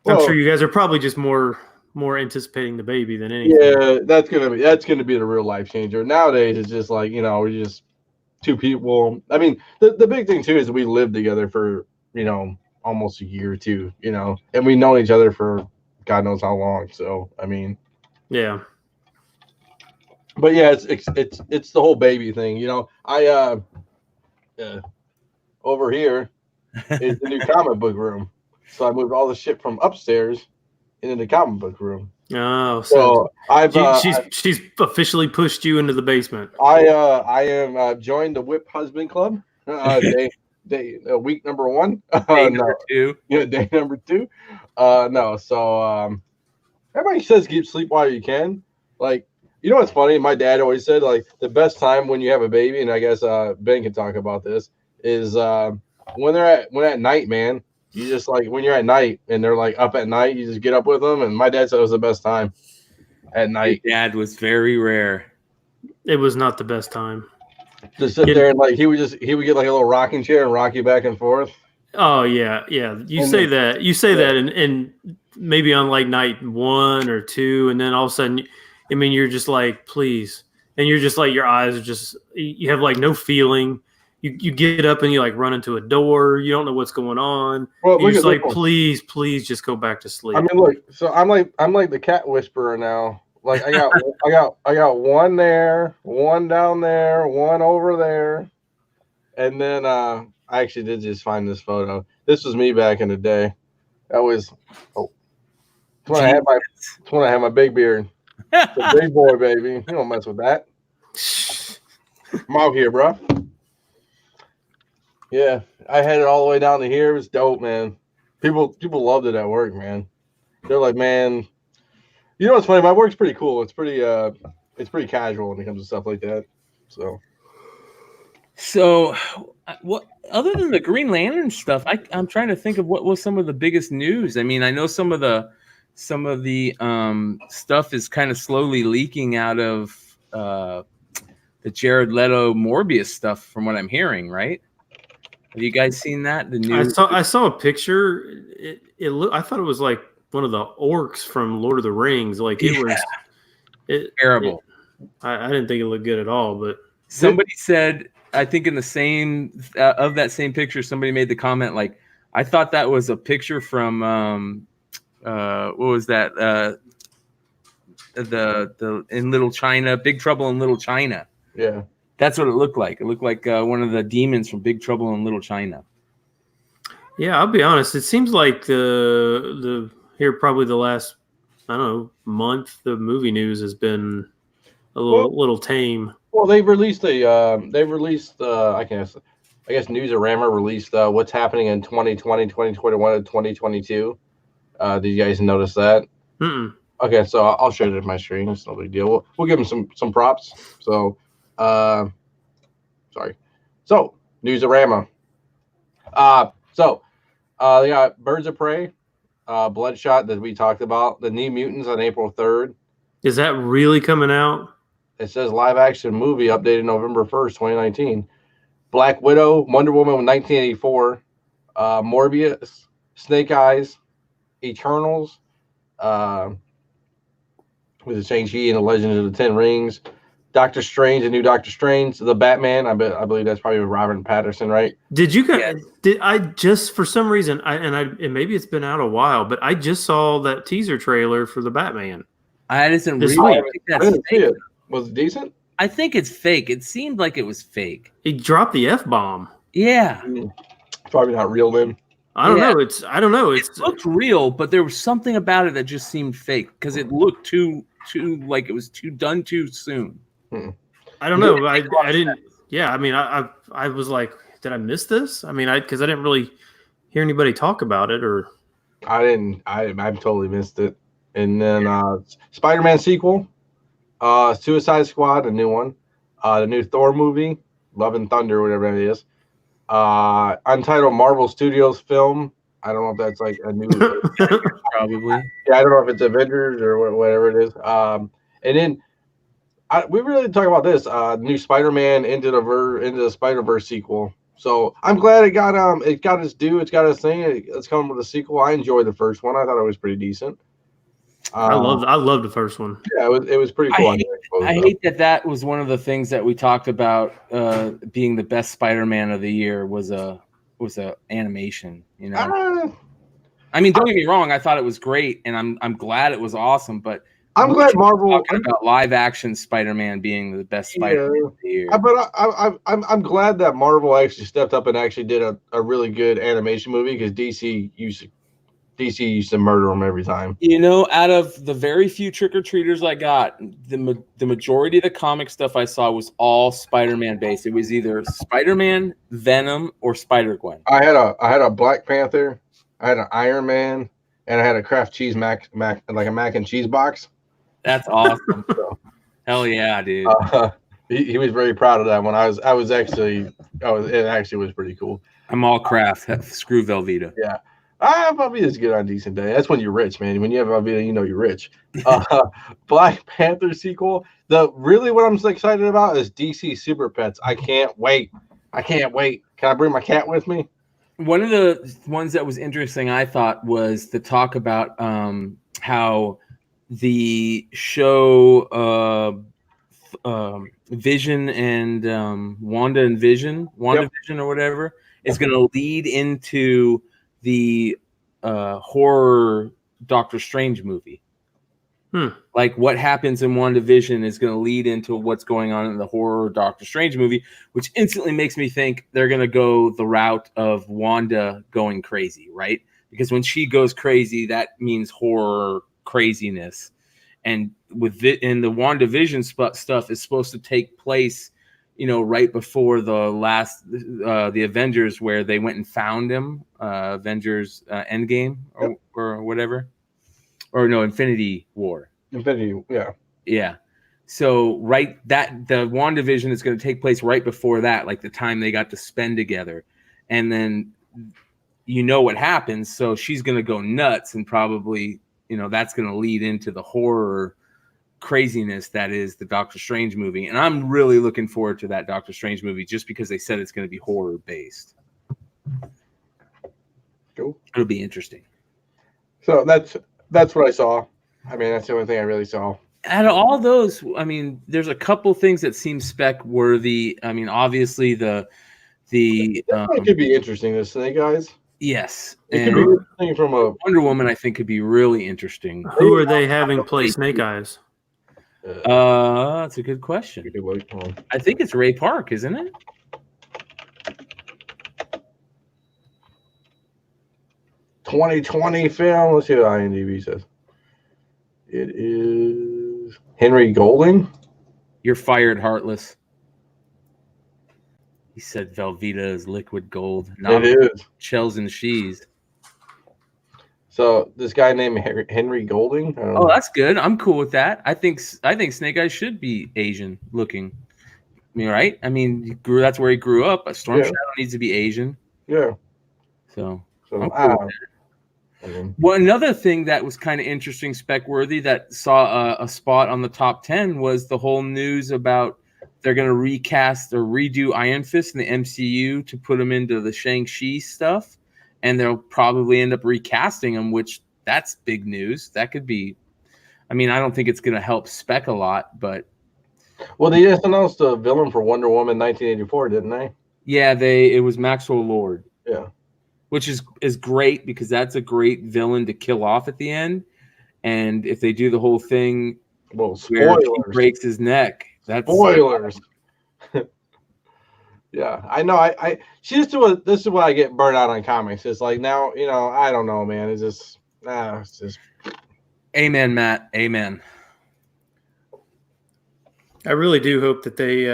I'm sure you guys are probably just more anticipating the baby than anything. Yeah, that's gonna be the real life changer. Nowadays, it's just like we're just two people. I mean, the big thing too is we lived together for almost a year or two, and we've known each other for God knows how long. So I mean, yeah. But yeah, it's the whole baby thing. I over here is the new comic book room. So I moved all the shit from upstairs into the comic book room. Oh, so she's officially pushed you into the basement. I am joined the Whip Husband Club. Week number 1. Day number 2. Yeah, day number 2. No, so everybody says keep sleep while you can. Like, what's funny? My dad always said, like, the best time when you have a baby, and I guess Ben can talk about this, is when at night, man. You just, like, when you're at night and they're like up at night, you just get up with them. And my dad said it was the best time at night. Your dad was very rare. It was not the best time. Just sit there and, like, he would get like a little rocking chair and rock you back and forth. Oh yeah. You say that and maybe on like night 1 or 2, and then all of a sudden, I mean, you're just like, please, and you're just like, your eyes are just, you have like no feeling. You get up and you like run into a door. You don't know what's going on. Well, you're just like, please, just go back to sleep. I mean, look. So I'm like the cat whisperer now. Like I got one there, one down there, one over there, and then I actually did just find this photo. This was me back in the day. That was it's when I had my big beard. It's a big boy, baby. You don't mess with that. I'm out here, bro. Yeah, I had it all the way down to here. It was dope, man. People loved it at work, man. They're like, man, what's funny? My work's pretty cool. It's pretty casual when it comes to stuff like that. So what other than the Green Lantern stuff? I'm trying to think of what was some of the biggest news. I mean, I know some of the some of the stuff is kind of slowly leaking out of the Jared Leto Morbius stuff, from what I'm hearing, right? Have you guys seen that? The new I saw a picture. It looked. I thought it was like one of the orcs from Lord of the Rings. Like it was terrible. I didn't think it looked good at all. But somebody said, I think in the same of that same picture, somebody made the comment like, I thought that was a picture from what was that? The in Little China, Big Trouble in Little China. Yeah. That's what it looked like. It looked like one of the demons from Big Trouble in Little China. yeah, I'll be honest. It seems like the here probably the last, I don't know, month, the movie news has been a little tame. Well, they've released I guess Newsarama released what's happening in 2020, 2021, and 2022. Did you guys notice that? Mm-mm. Okay, so I'll share it in my screen. It's no big deal. We'll give them some props. So, sorry. So, Newsarama. They got Birds of Prey, Bloodshot that we talked about, The New Mutants on April 3rd. Is that really coming out? It says live action movie updated November 1st, 2019. Black Widow, Wonder Woman 1984, Morbius, Snake Eyes, Eternals, with the Shang-Chi and the Legends of the Ten Rings, Doctor Strange, the new Doctor Strange, the Batman. I believe that's probably with Robert Pattinson, right? Did you guys? Yes. Did I just for some reason? And maybe it's been out a while, but I just saw that teaser trailer for the Batman. I didn't this really week. think that's fake. See it. Was it decent? I think it's fake. It seemed like it was fake. He dropped the F-bomb. Yeah. Probably not real then. I don't know. I don't know. It looked real, but there was something about it that just seemed fake because it looked too like it was done too soon. I don't know. I didn't. Yeah. I mean, I was like, did I miss this? I mean, because I didn't really hear anybody talk about it, or I didn't. I totally missed it. And then Spider-Man sequel, Suicide Squad, a new one, the new Thor movie, Love and Thunder, whatever it is, untitled Marvel Studios film. I don't know if that's like a new probably. Yeah, I don't know if it's Avengers or whatever it is. And then we really didn't talk about this. New Spider-Man into the Spider-Verse sequel. So I'm glad it got its due. It's got its thing. It's coming with a sequel. I enjoyed the first one. I thought it was pretty decent. I loved the first one. Yeah, it was pretty cool. I hate that was one of the things that we talked about being the best Spider-Man of the year was a animation. You know, I mean, don't get me wrong. I thought it was great, and I'm glad it was awesome. But I'm glad Marvel talking about live action Spider-Man being the best Spider-Man of the year. But I'm glad that Marvel actually stepped up and actually did a really good animation movie because DC used to murder them every time. You know, out of the very few trick-or-treaters I got, the majority of the comic stuff I saw was all Spider-Man based. It was either Spider-Man, Venom, or Spider-Gwen. I had a Black Panther, I had an Iron Man, and I had a Kraft cheese mac like a mac and cheese box. That's awesome. Hell yeah, dude. He was very proud of that one. It actually was pretty cool. I'm all Kraft. Screw Velveeta. Yeah. Velveeta's good on a decent day. That's when you're rich, man. When you have Velveeta, you know you're rich. Black Panther sequel. What I'm so excited about is DC Super Pets. I can't wait. Can I bring my cat with me? One of the ones that was interesting, I thought, was the talk about how the show Vision and WandaVision or whatever is going to lead into the horror Doctor Strange movie. Like what happens in WandaVision is going to lead into what's going on in the horror Doctor Strange movie, which instantly makes me think they're going to go the route of Wanda going crazy, right? Because when she goes crazy, that means horror craziness. And in the WandaVision stuff is supposed to take place, you know, right before the Avengers, where they went and found him, Avengers Endgame or whatever, or no, Infinity War. Yeah. So the WandaVision is going to take place right before that, like the time they got to spend together, and then you know what happens. So she's going to go nuts and probably that's going to lead into the horror craziness that is the Doctor Strange movie. And I'm really looking forward to that Doctor Strange movie just because they said it's going to be horror based. Cool. It'll be interesting. So that's what I saw. I mean, that's the only thing I really saw. Out of all those, I mean, there's a couple things that seem spec worthy. I mean, obviously the it could be interesting, this thing, guys. Yes, it could be interesting from a Wonder Woman. I think could be really interesting. Who are they having play Snake Eyes? That's a good question. Good. I think it's Ray Park, isn't it? '2020 film. Let's see what IMDb says. It is Henry Golding. You're fired, Heartless. He said Velveeta is liquid gold. It is. Shells and she's. So this guy named Henry Golding. Oh, that's good. I'm cool with that. I think Snake Eyes should be Asian looking. I mean, right? I mean, that's where he grew up. A Storm Shadow needs to be Asian. Yeah. So I'm cool with that. Well, another thing that was kind of interesting, spec worthy, that saw a spot on the top 10 was the whole news about they're going to recast or redo Iron Fist in the MCU to put him into the Shang-Chi stuff. And they'll probably end up recasting him, which that's big news. That could be, I mean, I don't think it's going to help spec a lot, but. Well, they just announced a villain for Wonder Woman 1984, didn't they? Yeah, it was Maxwell Lord. Yeah. Which is great because that's a great villain to kill off at the end. And if they do the whole thing where he breaks his neck, that's spoilers. Yeah, I know. I this is why I get burned out on comics. It's like now, I don't know, man. It's just Amen, Matt. Amen. I really do hope that they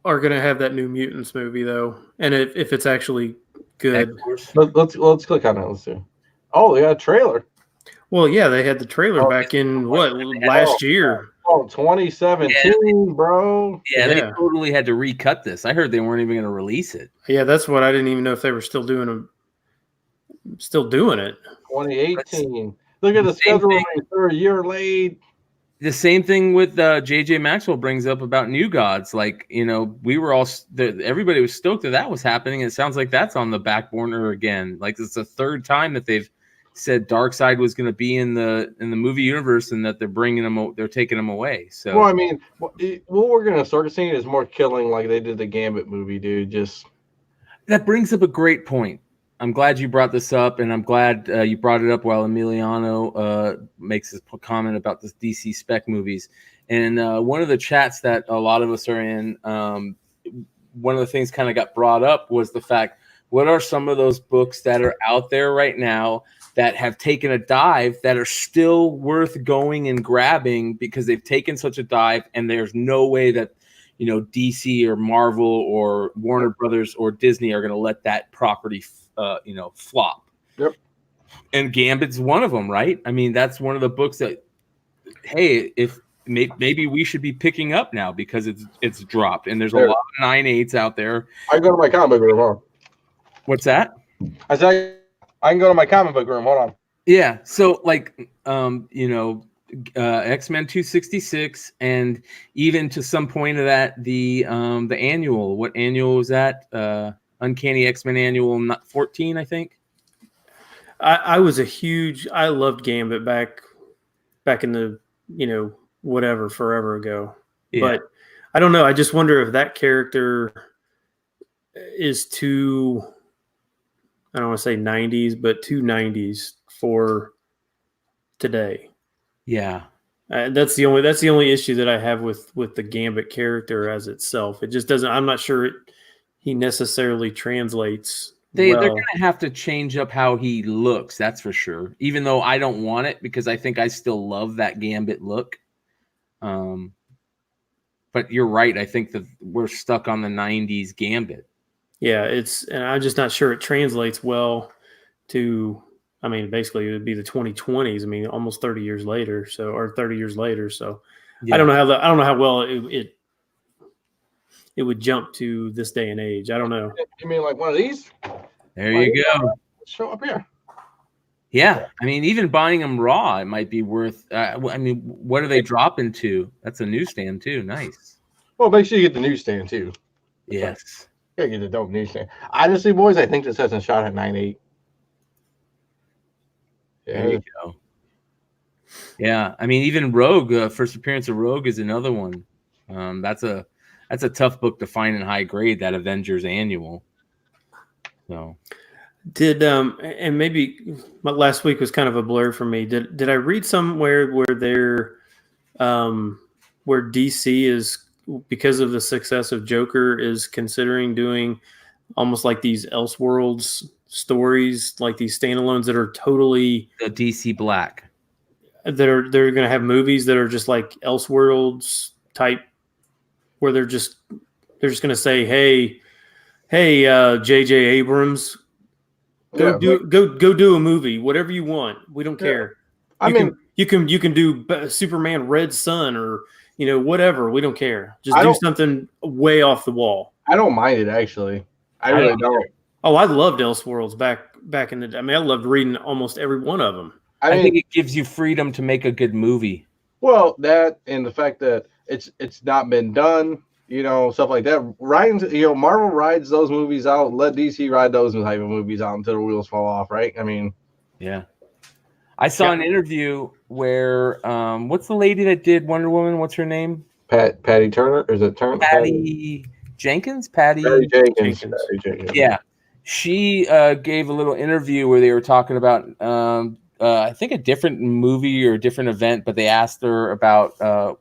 are going to have that New Mutants movie though, and if it's actually good. Let's click on it. Let's see. Oh, they got a trailer. Well, yeah, they had the trailer back in last year. Oh, 2017, bro. Yeah, they totally had to recut this. I heard they weren't even going to release it. Yeah, that's what I didn't even know if they were still doing it. 2018. Look at the schedule. They're a year late. The same thing with J.J. Maxwell brings up about New Gods. Like, we were all everybody was stoked that was happening. It sounds like that's on the back burner again. Like it's the third time that they've said Darkseid was going to be in the movie universe and that they're taking him away. So, well, I mean, what we're going to start seeing is more killing like they did the Gambit movie, dude. Just that brings up a great point. I'm glad you brought this up, and I'm glad you brought it up while Emiliano makes his comment about the DC spec movies. And one of the chats that a lot of us are in, one of the things kind of got brought up was the fact, what are some of those books that are out there right now that have taken a dive that are still worth going and grabbing because they've taken such a dive and there's no way that DC or Marvel or Warner Brothers or Disney are going to let that property flop. Yep. And Gambit's one of them, right? I mean, that's one of the books that, hey, if maybe we should be picking up now because it's dropped and there's a lot of 9/8s out there. I go to my comic book room. Hold on. What's that? I said I can go to my comic book room. Hold on. Yeah. So like, X-Men 266, and even to some point of that, the annual. What annual was that? Uncanny X-Men annual 14, I think. I loved Gambit back in the whatever forever ago. Yeah. But I don't know. I just wonder if that character is too, I don't want to say 90s, but too 90s for today. Yeah. That's the only issue that I have with the Gambit character as itself. It just doesn't, I'm not sure he necessarily translates. They're going to have to change up how he looks. That's for sure. Even though I don't want it because I think I still love that Gambit look. But you're right. I think that we're stuck on the 90s Gambit. Yeah, and I'm just not sure it translates well to, I mean, basically it would be the 2020s. I mean, almost 30 years later. Or 30 years later. So yeah. I don't know how well it would jump to this day and age. I don't know. You mean like one of these? There you go. Show up here. Yeah, I mean, even buying them raw, it might be worth. I mean, what are they dropping to? That's a newsstand too. Nice. Well, make sure you get the newsstand too. Yes. Gotta get the dope newsstand. Honestly, boys, I think this has a shot at 9.8. There you go. Yeah, I mean, even Rogue, first appearance of Rogue is another one. That's a tough book to find in high grade. That Avengers Annual. So. Did and maybe my last week was kind of a blur for me. Did I read somewhere where where DC is, because of the success of Joker, is considering doing almost like these Elseworlds stories, like these standalones that are totally the DC Black, they're going to have movies that are just like Elseworlds type, where they're just going to say, hey, J.J. Abrams, go do a movie, whatever you want. We don't care. You can do Superman Red Sun, or whatever. We don't care. Just do something way off the wall. I don't mind it, actually. I really don't. Oh, I loved Elseworlds back in the day. I mean, I loved reading almost every one of them. I think it gives you freedom to make a good movie. Well, that and the fact that it's not been done, stuff like that. Marvel rides those movies out. Let DC ride those type of movies out until the wheels fall off, right? I mean, yeah. I saw an interview where what's the lady that did Wonder Woman? What's her name? Patty Turner? Is it Turner? Patty Jenkins? Patty Jenkins. Yeah. She gave a little interview where they were talking about I think a different movie or a different event, but they asked her about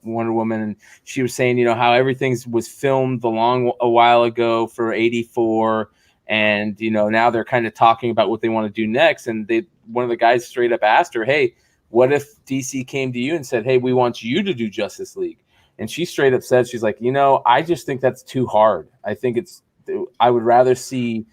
Wonder Woman, and she was saying, how everything was filmed a while ago for 84, and now they're kind of talking about what they want to do next. And one of the guys straight up asked her, hey, what if DC came to you and said, hey, we want you to do Justice League? And she straight up said, she's like, I just think that's too hard. I would rather see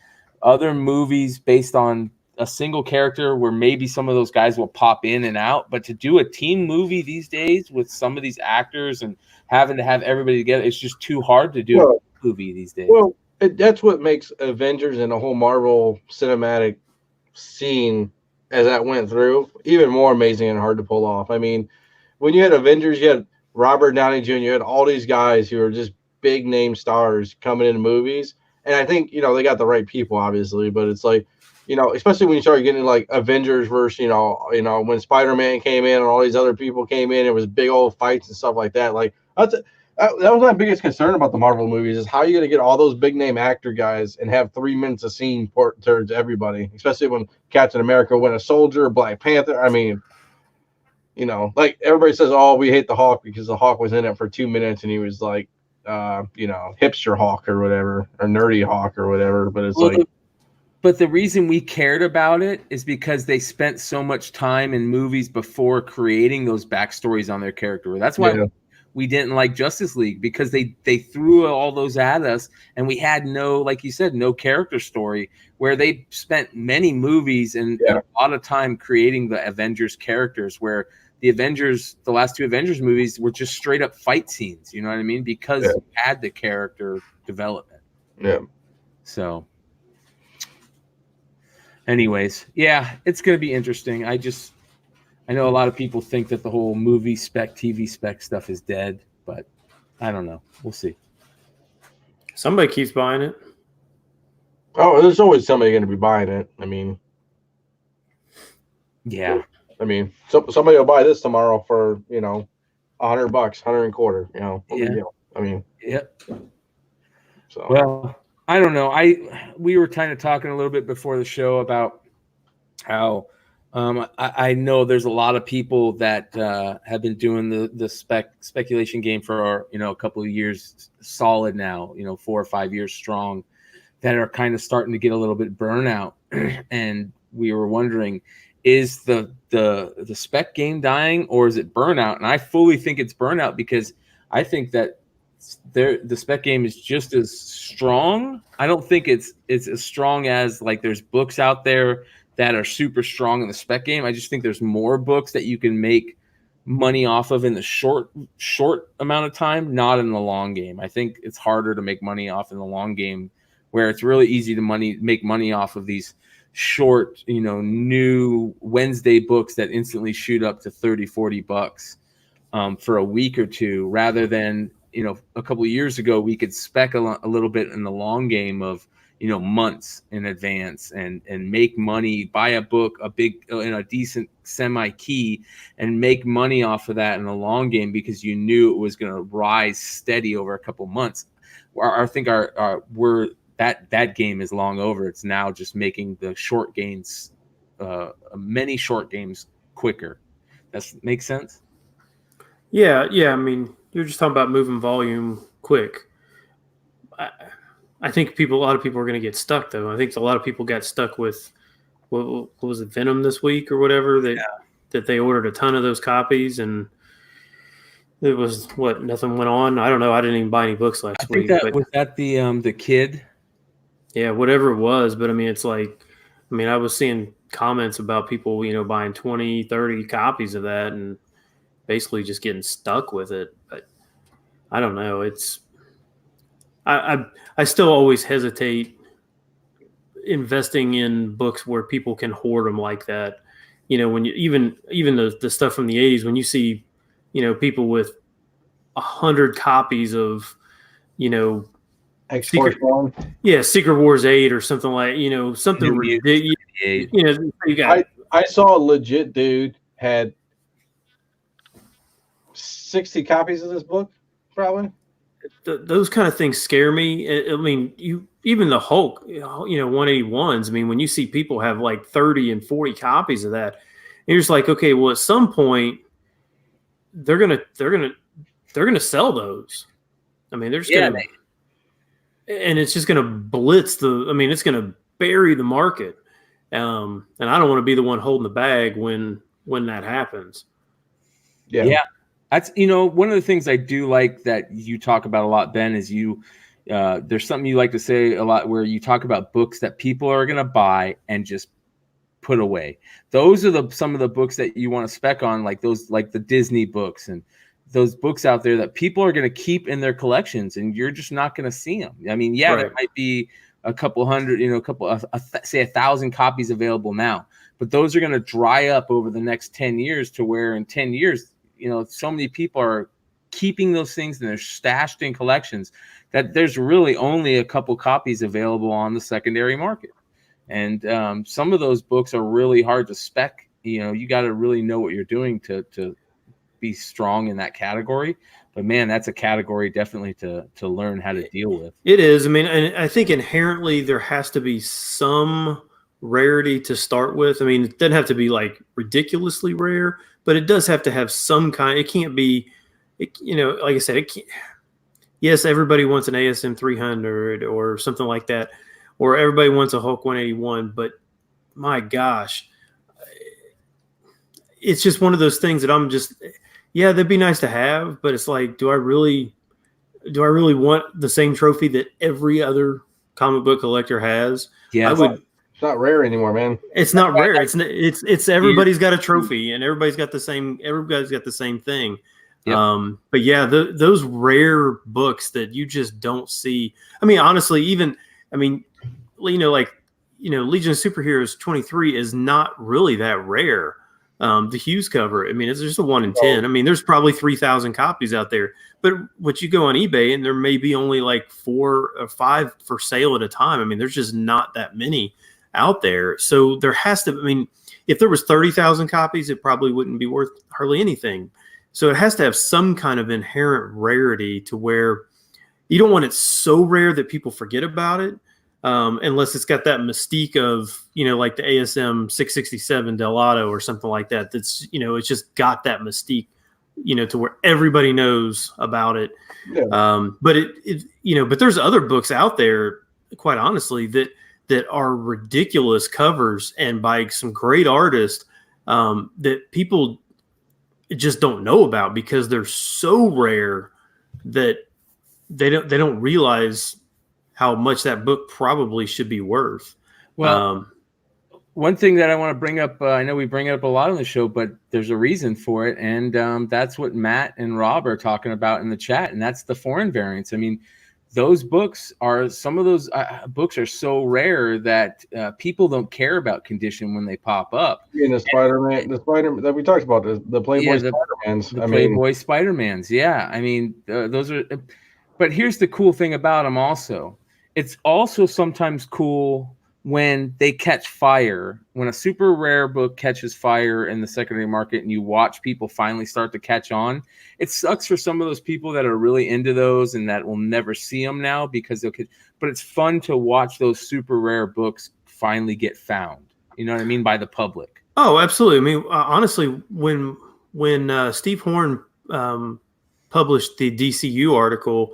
other movies based on a single character where maybe some of those guys will pop in and out, but to do a team movie these days with some of these actors and having to have everybody together, it's just too hard to do a movie these days. Well, that's what makes Avengers and the whole Marvel cinematic scene as that went through even more amazing and hard to pull off. I mean, when you had Avengers, you had Robert Downey Jr., you had all these guys who are just big name stars coming into movies. And I think, they got the right people, obviously, but it's like, especially when you start getting like Avengers versus, when Spider-Man came in and all these other people came in, it was big old fights and stuff like that. Like that was my biggest concern about the Marvel movies, is how you're going to get all those big name actor guys and have 3 minutes of scene towards everybody, especially when Captain America went a soldier, Black Panther. I mean, like everybody says, oh, we hate the Hawk because the Hawk was in it for 2 minutes and he was like, hipster Hawk or whatever, or nerdy Hawk or whatever. But it's but the reason we cared about it is because they spent so much time in movies before creating those backstories on their character. That's why we didn't like Justice League, because they threw all those at us and we had no, like you said, no character story, where they spent many movies and a lot of time creating the Avengers characters, where the last 2 Avengers movies were just straight up fight scenes. You know what I mean? Because you had the character development. Yeah. So anyways, it's going to be interesting. I know a lot of people think that the whole movie spec, TV spec stuff is dead, but I don't know. We'll see. Somebody keeps buying it. Oh, there's always somebody going to be buying it. I mean, yeah. I mean, somebody will buy this tomorrow for, $100, $125. I mean, yep. So well, I don't know. We were kind of talking a little bit before the show about how I know there's a lot of people that have been doing the speculation game for a couple of years solid now, 4 or 5 years strong, that are kind of starting to get a little bit burnout. And we were wondering, is the spec game dying, or is it burnout? And I fully think it's burnout, because I think that the spec game is just as strong. I don't think it's as strong as, like, there's books out there that are super strong in the spec game. I just think there's more books that you can make money off of in the short amount of time, not in the long game. I think it's harder to make money off in the long game, where it's really easy to make money off of these short, new Wednesday books that instantly shoot up to $30-$40 for a week or two, rather than, a couple of years ago, we could spec a little bit in the long game of, months in advance and make money, buy a book, in a decent semi key, and make money off of that in the long game because you knew it was going to rise steady over a couple months. I think that game is long over. It's now just making the short gains, many short games quicker. That makes sense. Yeah. I mean, you're just talking about moving volume quick. I think a lot of people are going to get stuck, though. I think a lot of people got stuck with what was it, Venom this week or whatever, that they ordered a ton of those copies, and it was nothing went on. I don't know. I didn't even buy any books last week. Was that the kid? Yeah, whatever it was. But I mean, it's like, I was seeing comments about people, buying 20, 30 copies of that and basically just getting stuck with it. But I don't know. I still always hesitate investing in books where people can hoard them like that. When you even the stuff from the 80s, when you see, people with 100 copies of, Secret Wars 8 or something like, something ridiculous. You got. I saw a legit dude had 60 copies of this book, probably. Those kind of things scare me. I mean, even the Hulk, 181s. I mean, when you see people have like 30 and 40 copies of that, and you're just like, okay, well, at some point, they're gonna sell those. I mean, they're just gonna, and it's just gonna blitz it's gonna bury the market. And I don't want to be the one holding the bag when that happens. Yeah. That's, one of the things I do like that you talk about a lot, Ben, is there's something you like to say a lot where you talk about books that people are going to buy and just put away. Those are some of the books that you want to spec on, like the Disney books and those books out there that people are going to keep in their collections, and you're just not going to see them. I mean, right. There might be a couple hundred, say 1,000 copies available now, but those are going to dry up over the next 10 years to where in 10 years, so many people are keeping those things and they're stashed in collections that there's really only a couple copies available on the secondary market. And some of those books are really hard to spec. You got to really know what you're doing to be strong in that category. But man, that's a category definitely to learn how to deal with. It is. I mean, and I think inherently there has to be some rarity to start with. I mean, it doesn't have to be like ridiculously rare, but it does have to have some kind. It can't be, like I said, it can't. Yes, everybody wants an ASM 300 or something like that, or everybody wants a Hulk 181. But my gosh, it's just one of those things that I'm just, yeah, that'd be nice to have, but it's like, do I really want the same trophy that every other comic book collector has? Yeah, it's not rare anymore, man. It's not rare. It's everybody's got a trophy and everybody's got the same thing. Yep. But yeah, those rare books that you just don't see. I mean, honestly, Legion of Superheroes 23 is not really that rare. The Hughes cover, I mean, it's just a 1 in 10. I mean, there's probably 3,000 copies out there, but what you go on eBay and there may be only like 4 or 5 for sale at a time. I mean, there's just not that many out there. So there has to, I mean, if there was 30,000 copies, it probably wouldn't be worth hardly anything. So it has to have some kind of inherent rarity to where you don't want it so rare that people forget about it. Unless it's got that mystique of, like the ASM 667 Del Auto or something like that. That's, it's just got that mystique, to where everybody knows about it. Yeah. But there's other books out there, quite honestly, that are ridiculous covers and by some great artists that people just don't know about because they're so rare that they don't realize how much that book probably should be worth. Well, one thing that I want to bring up, I know we bring it up a lot on the show, but there's a reason for it. And that's what Matt and Rob are talking about in the chat. And that's the foreign variants. I mean, those books are some of those books are so rare that people don't care about condition when they pop up. And the Spider-Man, the Spider that we talked about, the Playboy Spider-Mans. The Playboy Spider-Mans. Yeah. I mean, those are, but here's the cool thing about them also. It's also sometimes cool when they catch fire, when a super rare book catches fire in the secondary market and you watch people finally start to catch on. It sucks for some of those people that are really into those and that will never see them now because but it's fun to watch those super rare books finally get found. You know what I mean? By the public. Oh, absolutely. I mean, honestly, when Steve Horn published the DCU article,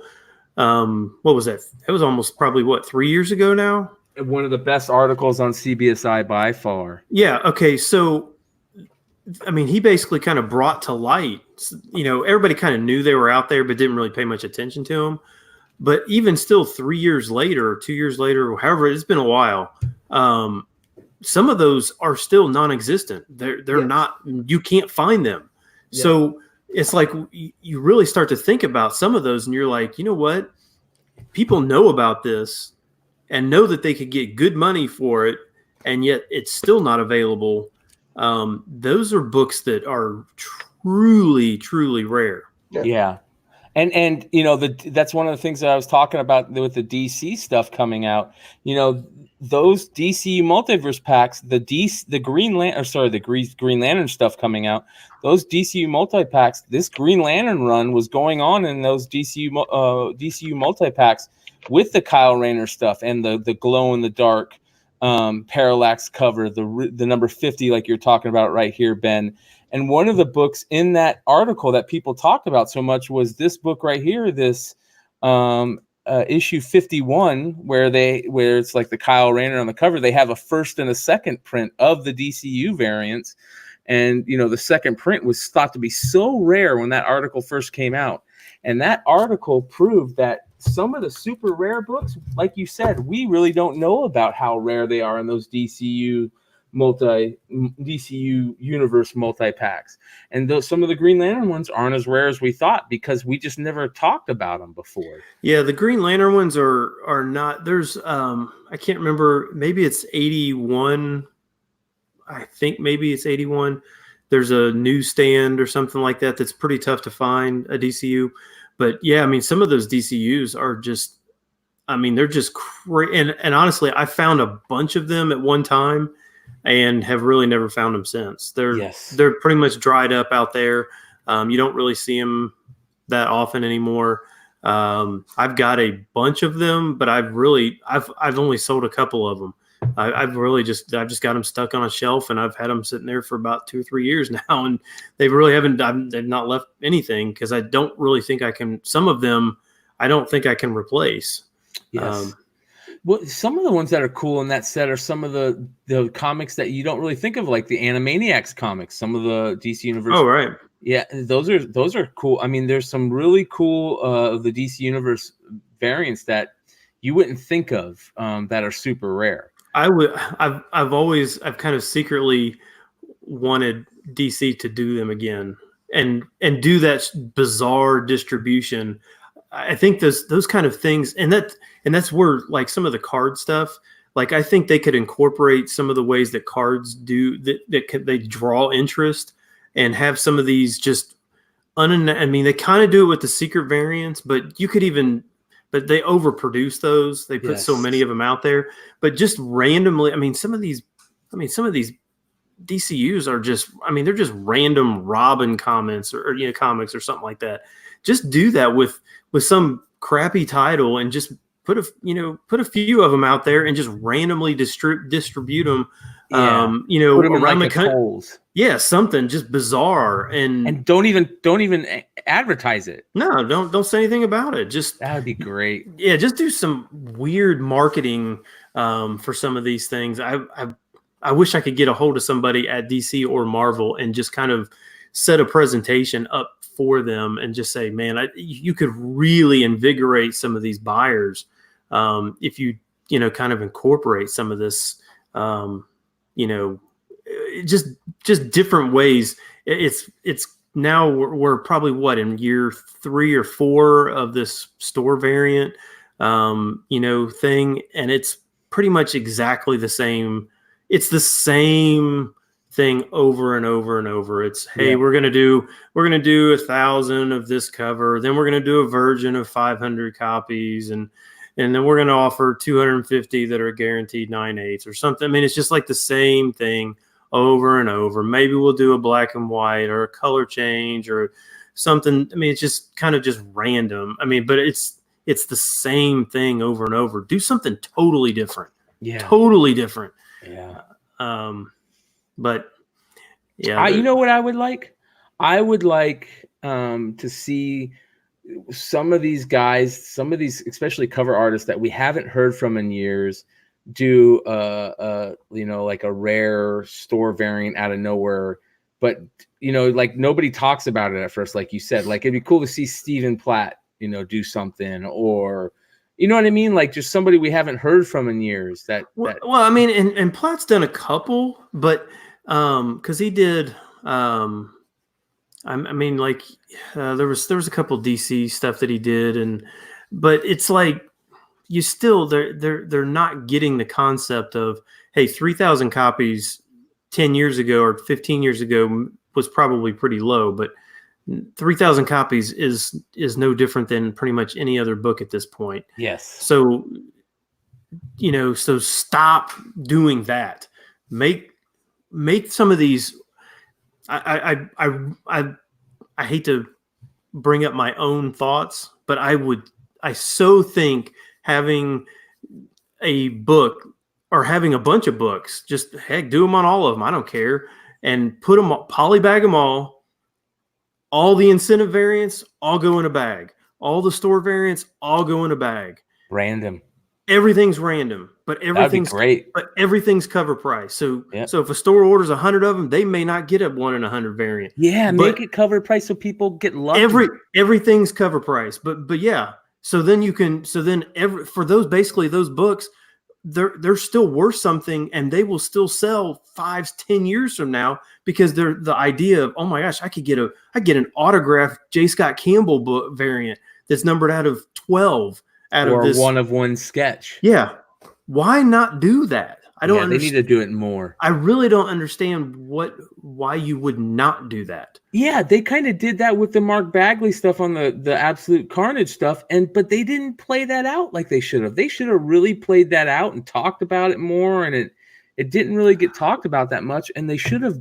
what was that? It was almost probably 3 years ago now. One of the best articles on CBSI by far. Yeah. Okay. So, I mean, he basically kind of brought to light, everybody kind of knew they were out there, but didn't really pay much attention to them. But even still 3 years later, 2 years later, however, it's been a while. Some of those are still non-existent. They're not, you can't find them. Yeah. So it's like, you really start to think about some of those and you're like, you know what? People know about this and know that they could get good money for it, and yet it's still not available. Those are books that are truly, truly rare. Yeah. And that's one of the things that I was talking about with the DC stuff coming out. Those DCU multiverse packs, the Green Lantern stuff coming out, those DCU multi packs, this Green Lantern run was going on in those DCU multi packs with the Kyle Rayner stuff and the glow in the dark parallax cover, the number 50, like you're talking about right here, Ben. And one of the books in that article that people talked about so much was this book right here, this issue 51, where it's like the Kyle Rayner on the cover. They have a first and a second print of the DCU variants. And, the second print was thought to be so rare when that article first came out. And that article proved that some of the super rare books, like you said, we really don't know about how rare they are in those DCU universe multi-packs. And some of the Green Lantern ones aren't as rare as we thought because we just never talked about them before. Yeah, the Green Lantern ones are not. There's I can't remember, maybe it's 81. I think maybe it's 81. There's a newsstand or something like that that's pretty tough to find, a DCU. But yeah, I mean, some of those DCUs are just, I mean, they're just and honestly, I found a bunch of them at one time and have really never found them since. They're pretty much dried up out there. You don't really see them that often anymore. I've got a bunch of them, but I've only sold a couple of them. I've just got them stuck on a shelf, and I've had them sitting there for about 2 or 3 years now, and they've not left anything because I don't really think I can. Some of them, I don't think I can replace. Yes. Well, some of the ones that are cool in that set are some of the comics that you don't really think of, like the Animaniacs comics. Some of the DC Universe. Oh, right. Yeah, those are cool. I mean, there's some really cool the DC Universe variants that you wouldn't think of that are super rare. I've kind of secretly wanted DC to do them again and do that bizarre distribution. I think those kind of things, and that's where, like, some of the card stuff, like, I think they could incorporate some of the ways that cards do they draw interest and have some of these just I mean, they kind of do it with the secret variants, but but they overproduce those. They put so many of them out there, but just randomly, I mean, some of these DCUs are just, I mean, they're just random Robin comments or comics or something like that. Just do that with some crappy title and just put a few of them out there and just randomly distribute them. Put them around the country. Yeah, something just bizarre and don't even advertise it. No, don't say anything about it. Just that would be great. Yeah, just do some weird marketing for some of these things. I wish I could get a hold of somebody at DC or Marvel and just kind of set a presentation up for them and just say, man, you could really invigorate some of these buyers if you kind of incorporate some of this. Just different ways. It's now we're probably in year 3 or 4 of this store variant. thing, and it's pretty much exactly the same. It's the same thing over and over and over. It's, hey, we're gonna do 1,000 of this cover, then we're gonna do a virgin of 500 copies, and then we're gonna offer 250 that are guaranteed 9/8 or something. I mean, it's just like the same thing over and over. Maybe we'll do a black and white or a color change or something. I mean, it's just kind of just random. I mean, but it's the same thing over and over. Do something totally different. Yeah. Totally different. Yeah. But yeah, you know what I would like? I would like to see some of these guys, some of these, especially cover artists that we haven't heard from in years, do like a rare store variant out of nowhere. But like nobody talks about it at first, like you said. Like it'd be cool to see Stephen Platt, do something, or you know what I mean? Like just somebody we haven't heard from in years. Well, I mean, and Platt's done a couple, but because he did, I mean, like there was a couple DC stuff that he did, but it's like you still they're not getting the concept of, hey, 3,000 copies 10 years ago or 15 years ago was probably pretty low, but 3,000 copies is no different than pretty much any other book at this point. Yes. So, so stop doing that. Make some of these. I hate to bring up my own thoughts, but I so think having a book or having a bunch of books, just heck, do them on all of them. I don't care. And put them, polybag them all the incentive variants, all go in a bag. All the store variants, all go in a bag. Random. Everything's random, but everything's great. But everything's cover price. So So if a store orders 100 of them, they may not get a 1 in 100 variant. Yeah, make it cover price so people get lucky. Everything's cover price. But yeah. So then for those books, they're still worth something, and they will still sell 5-10 years from now, because they're the idea of, oh my gosh, I get an autographed J. Scott Campbell book variant that's numbered out of 12 out or of this one of one sketch. Yeah, why not do that? I don't understand. They need to do it more. I really don't understand why you would not do that. Yeah, they kind of did that with the Mark Bagley stuff on the Absolute Carnage stuff, but they didn't play that out like they should have. They should have really played that out and talked about it more, and it didn't really get talked about that much, and they should have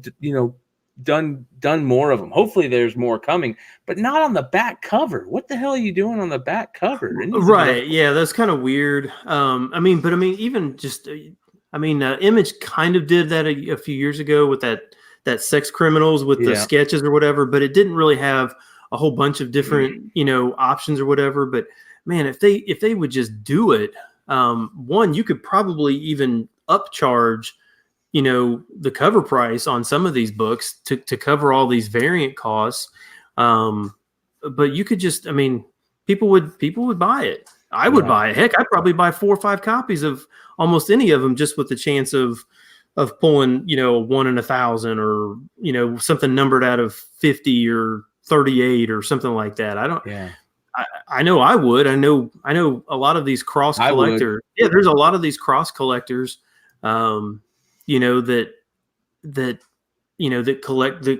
done more of them. Hopefully there's more coming, but not on the back cover. What the hell are you doing on the back cover? Right. Yeah, that's kind of weird. Even just Image kind of did that a few years ago with that Sex Criminals with the sketches or whatever, but it didn't really have a whole bunch of different, options or whatever. But man, if they would just do it, one, you could probably even upcharge, the cover price on some of these books to cover all these variant costs. But you could just, people would buy it. I would buy it. Heck, I'd probably buy 4 or 5 copies of almost any of them, just with the chance of pulling, 1 in 1,000 or, something numbered out of 50 or 38 or something like that. I know I would. I know a lot of these cross collectors. Yeah, there's a lot of these cross collectors, that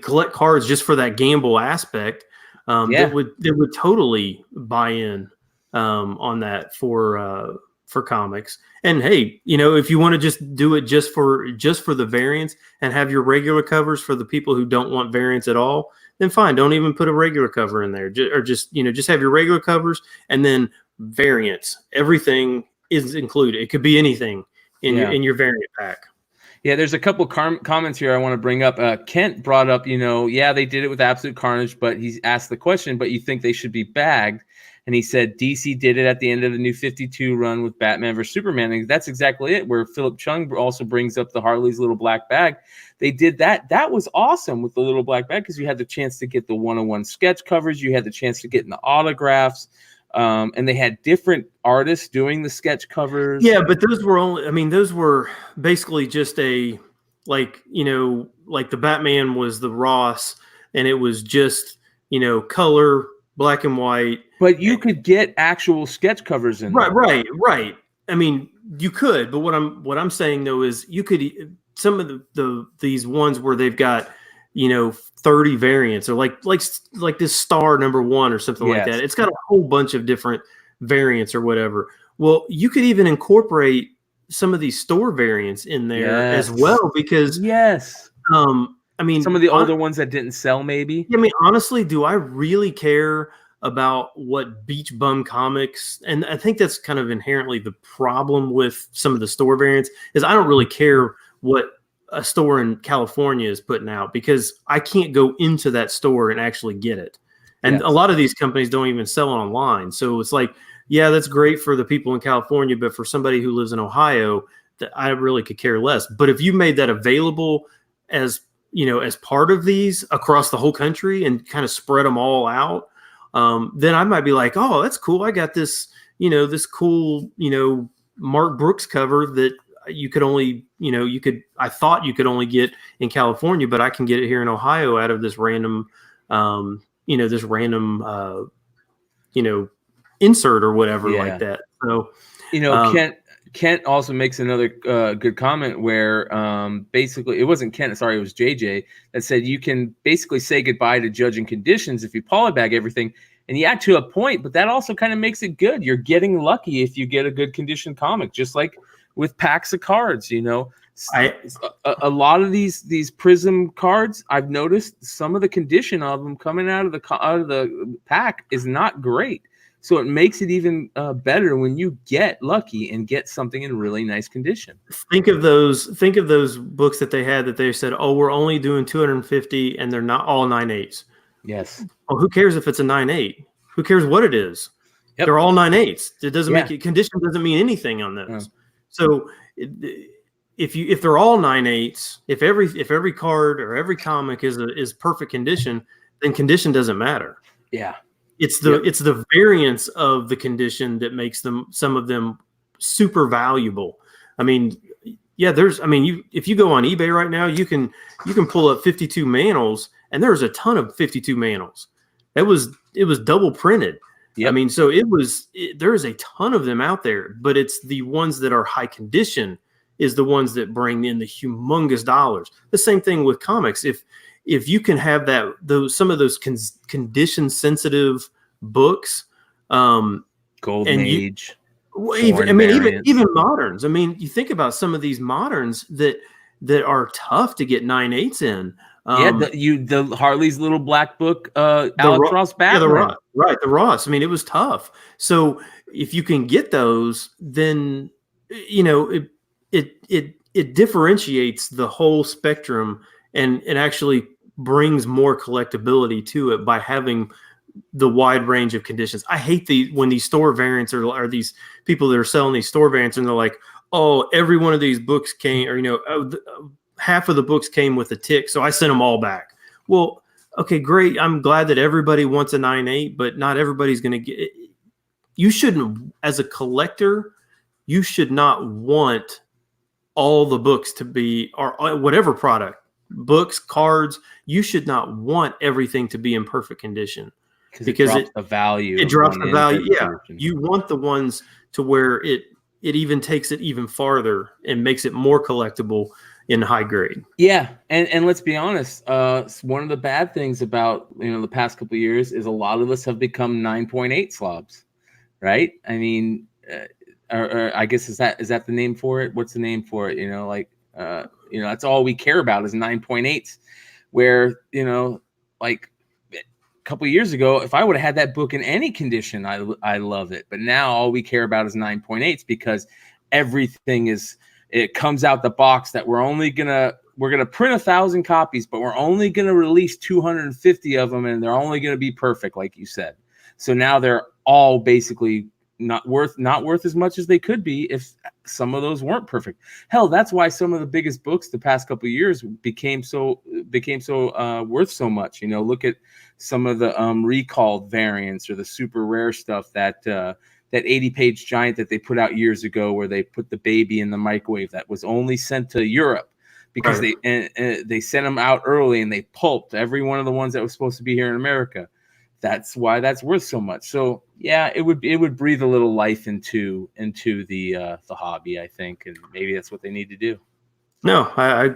collect cards just for that gamble aspect. That would totally buy in on that for comics. And hey, if you want to just do it just for the variants and have your regular covers for the people who don't want variants at all, then fine. Don't even put a regular cover in there, just have your regular covers and then variants. Everything is included. It could be anything in your variant pack. Yeah, there's a couple comments here I want to bring up. Kent brought up, they did it with Absolute Carnage, but he's asked the question, but you think they should be bagged? And he said DC did it at the end of the New 52 run with Batman vs. Superman. And that's exactly it, where Philip Chung also brings up the Harley's little black bag. They did that. That was awesome with the little black bag, because you had the chance to get the one-on-one sketch covers. You had the chance to get in the autographs. And they had different artists doing the sketch covers. Yeah, but those were basically just like the Batman was the Ross, and it was just, color, black and white. But you could get actual sketch covers in there. Right. I mean, you could, but what I'm saying though is you could some of these ones where they've got 30 variants or like this Star #1 or something like that. It's got a whole bunch of different variants or whatever. Well, you could even incorporate some of these store variants in there as well because I mean, some of the older ones that didn't sell, maybe. I mean, honestly, do I really care about what Beach Bum Comics? And I think that's kind of inherently the problem with some of the store variants is I don't really care what a store in California is putting out because I can't go into that store and actually get it. And a lot of these companies don't even sell online. So it's like, yeah, that's great for the people in California, but for somebody who lives in Ohio, that I really could care less. But if you made that available as part of these across the whole country and kind of spread them all out, then I might be like, oh, that's cool. I got this, this cool, Mark Brooks cover that you could only, I thought you could only get in California, but I can get it here in Ohio out of this random, insert or whatever like that. So, Kent also makes another good comment where basically it wasn't Kent, sorry, it was JJ that said you can basically say goodbye to judging conditions if you polybag everything. And yeah, to a point, but that also kind of makes it good. You're getting lucky if you get a good condition comic, just like with packs of cards, a lot of these Prism cards, I've noticed some of the condition of them coming out of the pack is not great. So it makes it even better when you get lucky and get something in really nice condition. Think of those books that they had that they said, oh, we're only doing 250 and they're not all 9/8. Yes. Well, who cares if it's a 9/8? Who cares what it is? Yep. They're all 9/8. It doesn't make it. Condition doesn't mean anything on those. So if they're all 9/8, if every card or every comic is perfect condition, then condition doesn't matter. Yeah. It's the variance of the condition that makes some of them super valuable. I mean, if you go on eBay right now, you can pull up 52 Manels, and there's a ton of 52 Manels. It was double printed. Yep. I mean, so there is a ton of them out there, but it's the ones that are high condition is the ones that bring in the humongous dollars. The same thing with comics. If you can have some of those condition sensitive books, Golden Age, even moderns. I mean, you think about some of these moderns that are tough to get 9/8 in. The Harley's little black book, Alex Ross Batman. The Ross. I mean, it was tough. So if you can get those, then it differentiates the whole spectrum and it actually brings more collectability to it by having the wide range of conditions. I hate when these store variants are these people that are selling these store variants and they're like, oh, every one of these books came, or half of the books came with a tick, so I sent them all back. Well, okay, great. I'm glad that everybody wants a 9/8, but not everybody's going to get it. You shouldn't, as a collector, you should not want all the books to be, or whatever product, books, cards, you should not want everything to be in perfect condition because it drops the value. It drops the value. Yeah. You want the ones to where it even takes it even farther and makes it more collectible in high grade. Yeah. And let's be honest. One of the bad things about, the past couple of years is a lot of us have become 9.8 slobs, right? I mean, or I guess is that the name for it? What's the name for it? That's all we care about is 9.8s, where, like a couple of years ago, if I would have had that book in any condition, I love it. But now all we care about is 9.8s because everything it comes out the box that we're going to print 1,000 copies, but we're only going to release 250 of them. And they're only going to be perfect, like you said. So now they're all basically not worth as much as they could be if some of those weren't perfect. Hell, that's why some of the biggest books the past couple of years became so worth so much. Look at some of the recalled variants or the super rare stuff that 80-page giant that they put out years ago, where they put the baby in the microwave that was only sent to Europe because they sent them out early and they pulped every one of the ones that was supposed to be here in America. that's why that's worth so much. So yeah, it would breathe a little life into the hobby, I think, and maybe that's what they need to do. No, I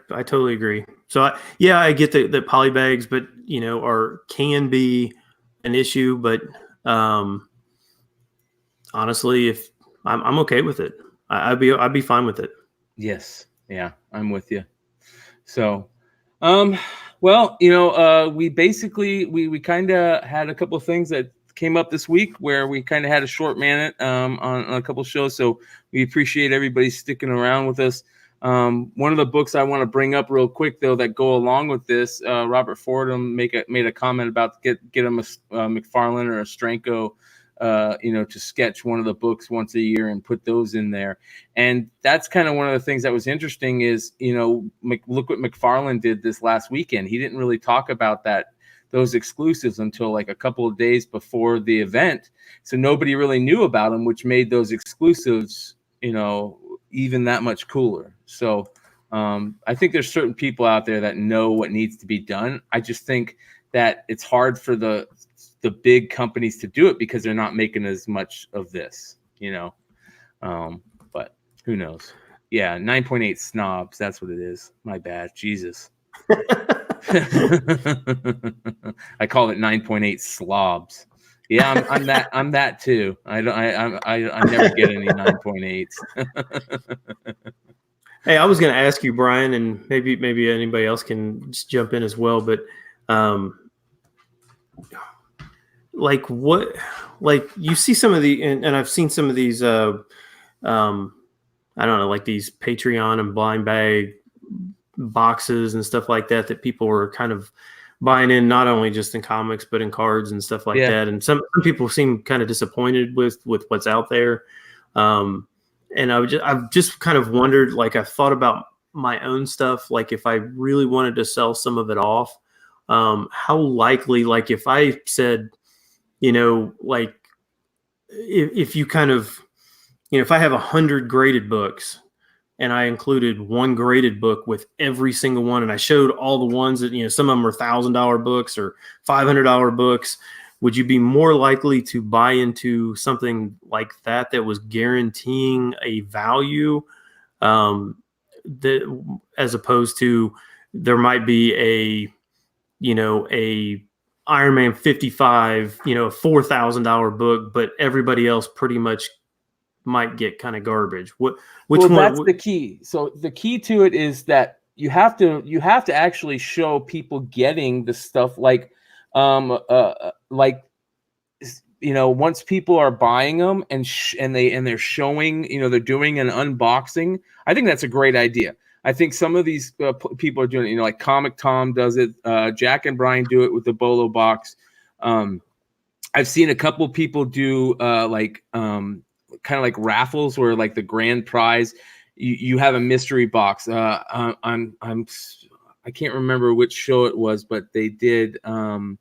totally agree. So I get that poly bags, but can be an issue. But honestly, if I'm okay with it, I'd be fine with it. Yes, yeah, I'm with you. So, well, we basically we kind of had a couple of things that came up this week where we kind of had a short minute on a couple of shows. So we appreciate everybody sticking around with us. One of the books I want to bring up real quick, though, that go along with this, Robert Fordham made a comment about get him a McFarlane or a Stranko, to sketch one of the books once a year and put those in there. And that's kind of one of the things that was interesting is, look what McFarlane did this last weekend. He didn't really talk about those exclusives until like a couple of days before the event. So nobody really knew about them, which made those exclusives, even that much cooler. So I think there's certain people out there that know what needs to be done. I just think that it's hard for the big companies to do it because they're not making as much of this, but who knows? Yeah. 9.8 snobs. That's what it is. My bad. Jesus. I call it 9.8 slobs. Yeah, I'm that too. I never get any 9.8s. Hey, I was going to ask you, Brian, and maybe anybody else can just jump in as well. But you see some of and I've seen some of these. I don't know, like these Patreon and blind bag boxes and stuff like that people were kind of buying in, not only just in comics but in cards and stuff like that. And some people seem kind of disappointed with what's out there. And I've just kind of wondered, like I've thought about my own stuff, like if I really wanted to sell some of it off, how likely, like if I said, like if you kind of, if I have 100 graded books and I included one graded book with every single one, and I showed all the ones that, some of them are $1,000 books or $500 books, would you be more likely to buy into something like that was guaranteeing a value, as opposed to there might be a Iron Man 55, a $4,000 book, but everybody else pretty much might get kind of garbage. Which one? That's the key. So the key to it is that you have to actually show people getting the stuff once people are buying them and they're showing, they're doing an unboxing. I think that's a great idea. I think some of these people are doing it, like Comic Tom does it. Jack and Brian do it with the Bolo box. I've seen a couple people do kind of like raffles where like the grand prize, you have a mystery box. I can't remember which show it was, but they did. They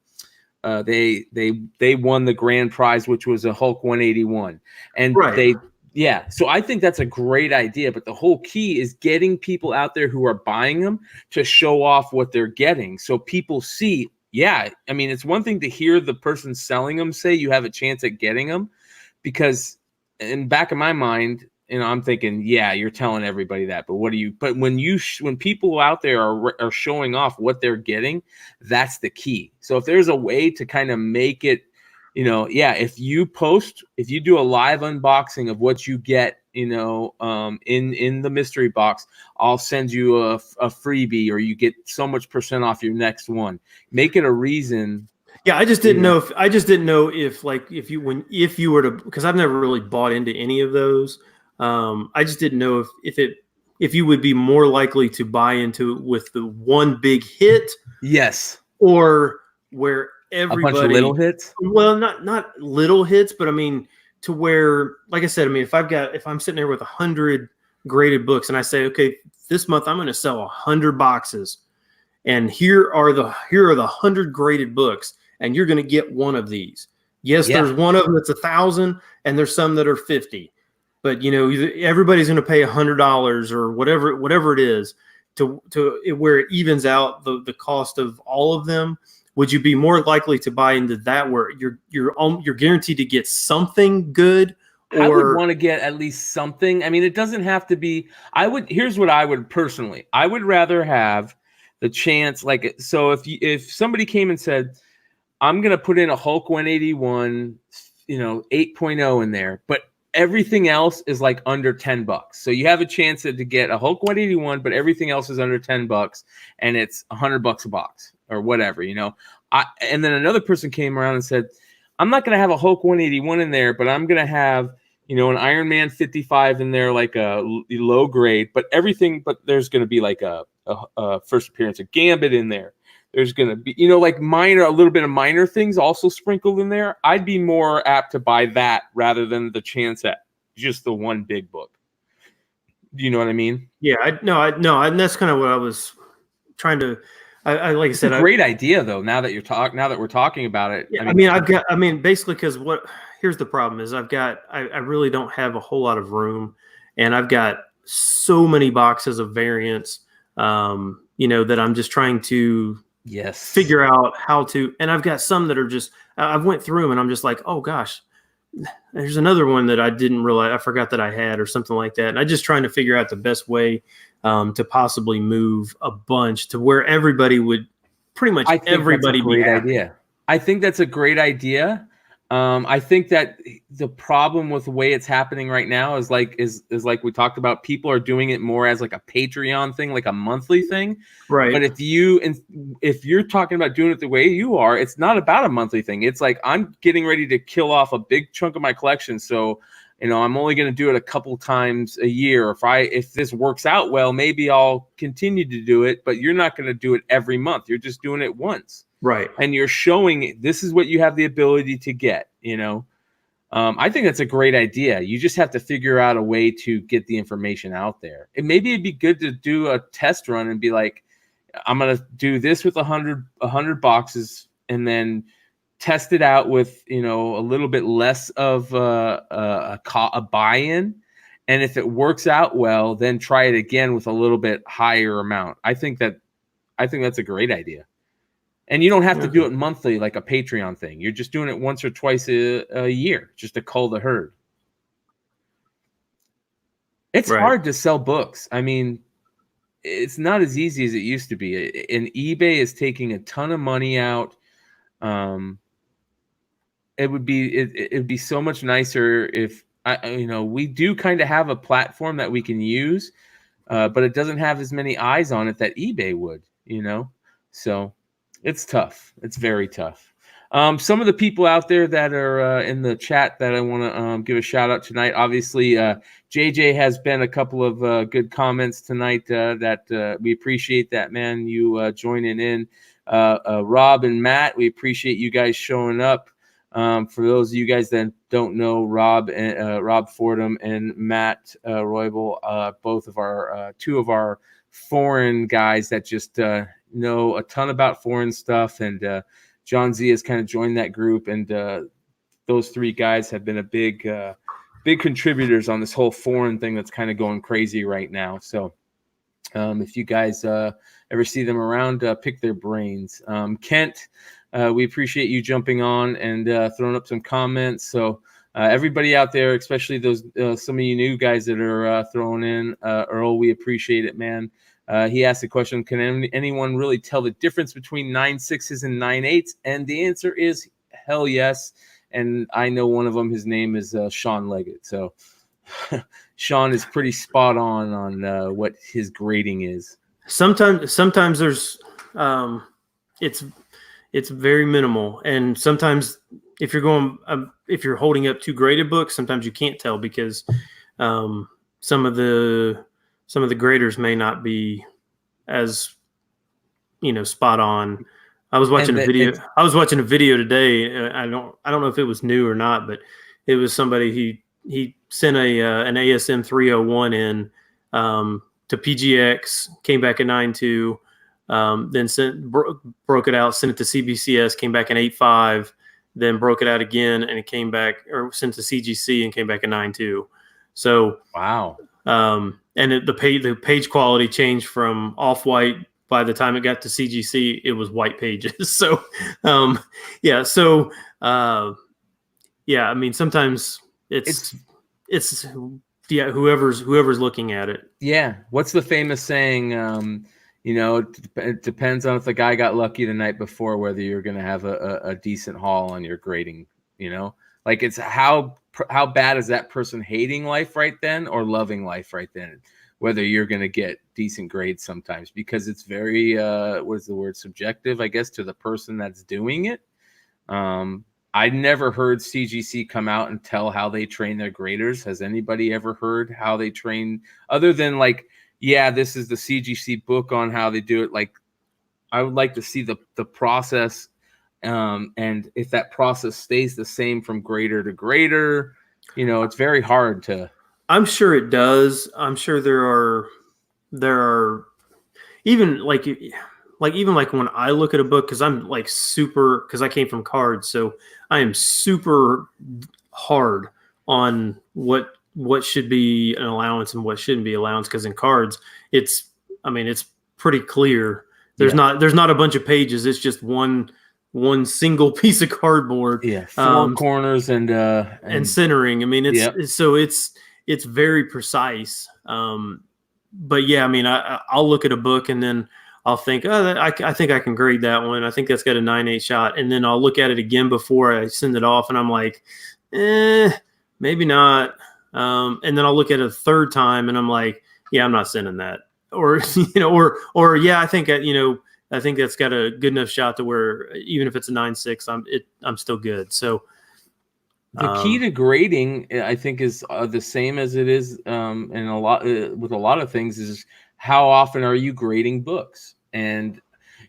won the grand prize, which was a Hulk 181, and right. So I think that's a great idea, but the whole key is getting people out there who are buying them to show off what they're getting. So people see, it's one thing to hear the person selling them say you have a chance at getting them, because in the back of my mind, I'm thinking, you're telling everybody that, but when people out there are showing off what they're getting, that's the key. So if there's a way to kind of make it, if you do a live unboxing of what you get, in the mystery box, I'll send you a freebie, or you get so much % off your next one. Make it a reason. Yeah, I just didn't know if you were to, because I've never really bought into any of those. I just didn't know if you would be more likely to buy into it with the one big hit. Yes. Or where everybody, a bunch of little hits. Well, not little hits, but I mean, to where, like I said, if I'm sitting there with 100 graded books and I say, okay, this month I'm going to sell 100 boxes, and here are the 100 graded books, and you're going to get one of these. Yes, there's one of them that's 1,000, and there's some that are 50. But everybody's going to pay $100 or whatever it is to where it evens out the cost of all of them. would you be more likely to buy into that where you're guaranteed to get something good? I would want to get at least something. I mean, it doesn't have to be. Here's what I would personally. I would rather have the chance, like, so if somebody came and said, I'm gonna put in a Hulk 181, 8.0 in there, but everything else is like under $10. So you have a chance to get a Hulk 181, but everything else is under $10, and it's $100 a box or whatever, and then another person came around and said, I'm not going to have a Hulk 181 in there, but I'm going to have, an Iron Man 55 in there, like a low grade, but there's going to be like a first appearance of Gambit in there. There's going to be, like a little bit of minor things also sprinkled in there. I'd be more apt to buy that rather than the chance at just the one big book. Do you know what I mean? Yeah, and that's kind of what I was trying to. Like I said, it's a great idea though. Now that we're talking about it, yeah, basically, because here's the problem is I really don't have a whole lot of room, and I've got so many boxes of variants, that I'm just trying to figure out how to, and I've got some that are just, I've went through them and I'm just like, oh gosh, there's another one that I didn't realize, I forgot that I had or something like that. And I'm just trying to figure out the best way to possibly move a bunch to where everybody would pretty much everybody be happy. Idea. I think that's a great idea. I think that the problem with the way it's happening right now is like we talked about, people are doing it more as like a Patreon thing, like a monthly thing. Right. But if you're talking about doing it the way you are, it's not about a monthly thing. It's like, I'm getting ready to kill off a big chunk of my collection. So, I'm only going to do it a couple times a year. If this works out well, maybe I'll continue to do it, but you're not going to do it every month. You're just doing it once. Right. And you're showing this is what you have the ability to get, I think that's a great idea. You just have to figure out a way to get the information out there. And maybe it'd be good to do a test run and be like, I'm going to do this with 100 boxes and then test it out with, a little bit less of a buy-in. And if it works out well, then try it again with a little bit higher amount. I think that's a great idea. And you don't have to do it monthly like a Patreon thing. You're just doing it once or twice a year just to cull the herd. It's hard to sell books. I mean, it's not as easy as it used to be. And eBay is taking a ton of money out. It'd be so much nicer if we do kind of have a platform that we can use, but it doesn't have as many eyes on it that eBay would, so it's tough. It's very tough. Some of the people out there that are in the chat that I want to give a shout out tonight. Obviously, JJ has been a couple of good comments tonight that we appreciate that, man. You joining in. Rob and Matt, we appreciate you guys showing up. For those of you guys that don't know, Rob Fordham and Matt Roybal, both of our two of our foreign guys that just know a ton about foreign stuff, and John Z has kind of joined that group, and those three guys have been a big contributors on this whole foreign thing that's kind of going crazy right now. So if you guys ever see them around, pick their brains. Kent, we appreciate you jumping on and throwing up some comments. So everybody out there, especially those some of you new guys that are throwing in, Earl, we appreciate it, man. He asked the question, can anyone really tell the difference between 9.6s and 9.8s? And the answer is hell yes. And I know one of them, his name is Sean Leggett. So Sean is pretty spot on what his grading is. Sometimes there's it's very minimal, and sometimes if you're holding up two graded books, sometimes you can't tell because some of the graders may not be as spot on. I was watching a video today. I don't know if it was new or not, but it was somebody he sent an ASM 301 in to PGX, came back at 9.2, then broke it out, sent it to CBCS, came back in 8.5, then broke it out again, and it came back, or sent to CGC and came back at 9.2. So wow. And the page quality changed from off-white by the time it got to CGC, it was white pages. So, yeah. So, yeah, I mean, sometimes it's yeah, whoever's looking at it. Yeah. What's the famous saying? It depends on if the guy got lucky the night before, whether you're going to have a decent haul on your grading, like it's how bad is that person hating life right then or loving life right then, whether you're going to get decent grades sometimes, because it's very, what is the word? Subjective, I guess, to the person that's doing it. I never heard CGC come out and tell how they train their graders. Has anybody ever heard how they train, other than like, yeah, this is the CGC book on how they do it? Like, I would like to see the process, and if that process stays the same from grader to grader, it's very hard to. I'm sure it does. I'm sure there are even like when I look at a book, because I'm like because I came from cards, so I am super hard on what should be an allowance and what shouldn't be allowance, because in cards it's pretty clear. There's not a bunch of pages. It's just one single piece of cardboard. Yeah, four corners and centering. I mean, it's very precise. But yeah, I mean, I'll look at a book and then I'll think, I think I can grade that one. I think that's got a 9.8 shot. And then I'll look at it again before I send it off, and I'm like, maybe not. And then I'll look at it a third time, and I'm like, yeah, I'm not sending that. Or or yeah, I think that's got a good enough shot to where even if it's a 9.6, I'm still good. So the key to grading, I think, is the same as it is with a lot of things, is how often are you grading books? And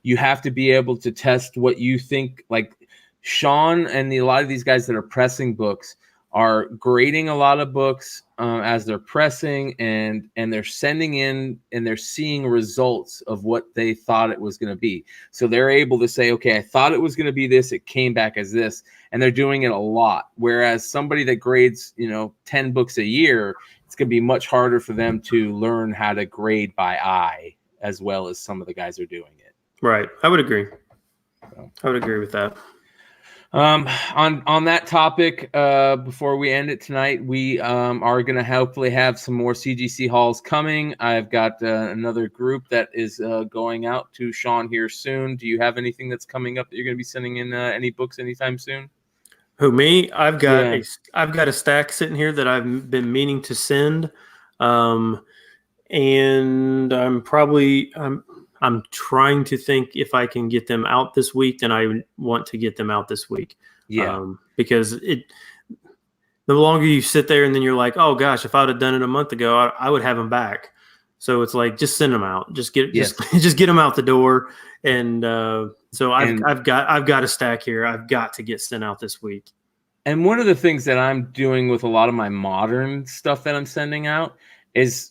you have to be able to test what you think. Like Sean and a lot of these guys that are pressing books are grading a lot of books as they're pressing, and they're sending in and they're seeing results of what they thought it was going to be. So they're able to say, okay, I thought it was going to be this, it came back as this, and they're doing it a lot. Whereas somebody that grades, 10 books a year, it's going to be much harder for them to learn how to grade by eye as well as some of the guys are doing it. Right. I would agree. I would agree with that. On that topic, before we end it tonight, we are going to hopefully have some more CGC hauls coming. I've got another group that is going out to Sean here soon. Do you have anything that's coming up that you're going to be sending in any books anytime soon? Who, me? I've got a stack sitting here that I've been meaning to send, and I'm trying to think if I can get them out this week. Then I want to get them out this week. Yeah, because the longer you sit there and then you're like, oh gosh, if I'd have done it a month ago, I would have them back. So it's like, just send them out. Just get them out the door. And so I've got a stack here. I've got to get sent out this week. And one of the things that I'm doing with a lot of my modern stuff that I'm sending out is,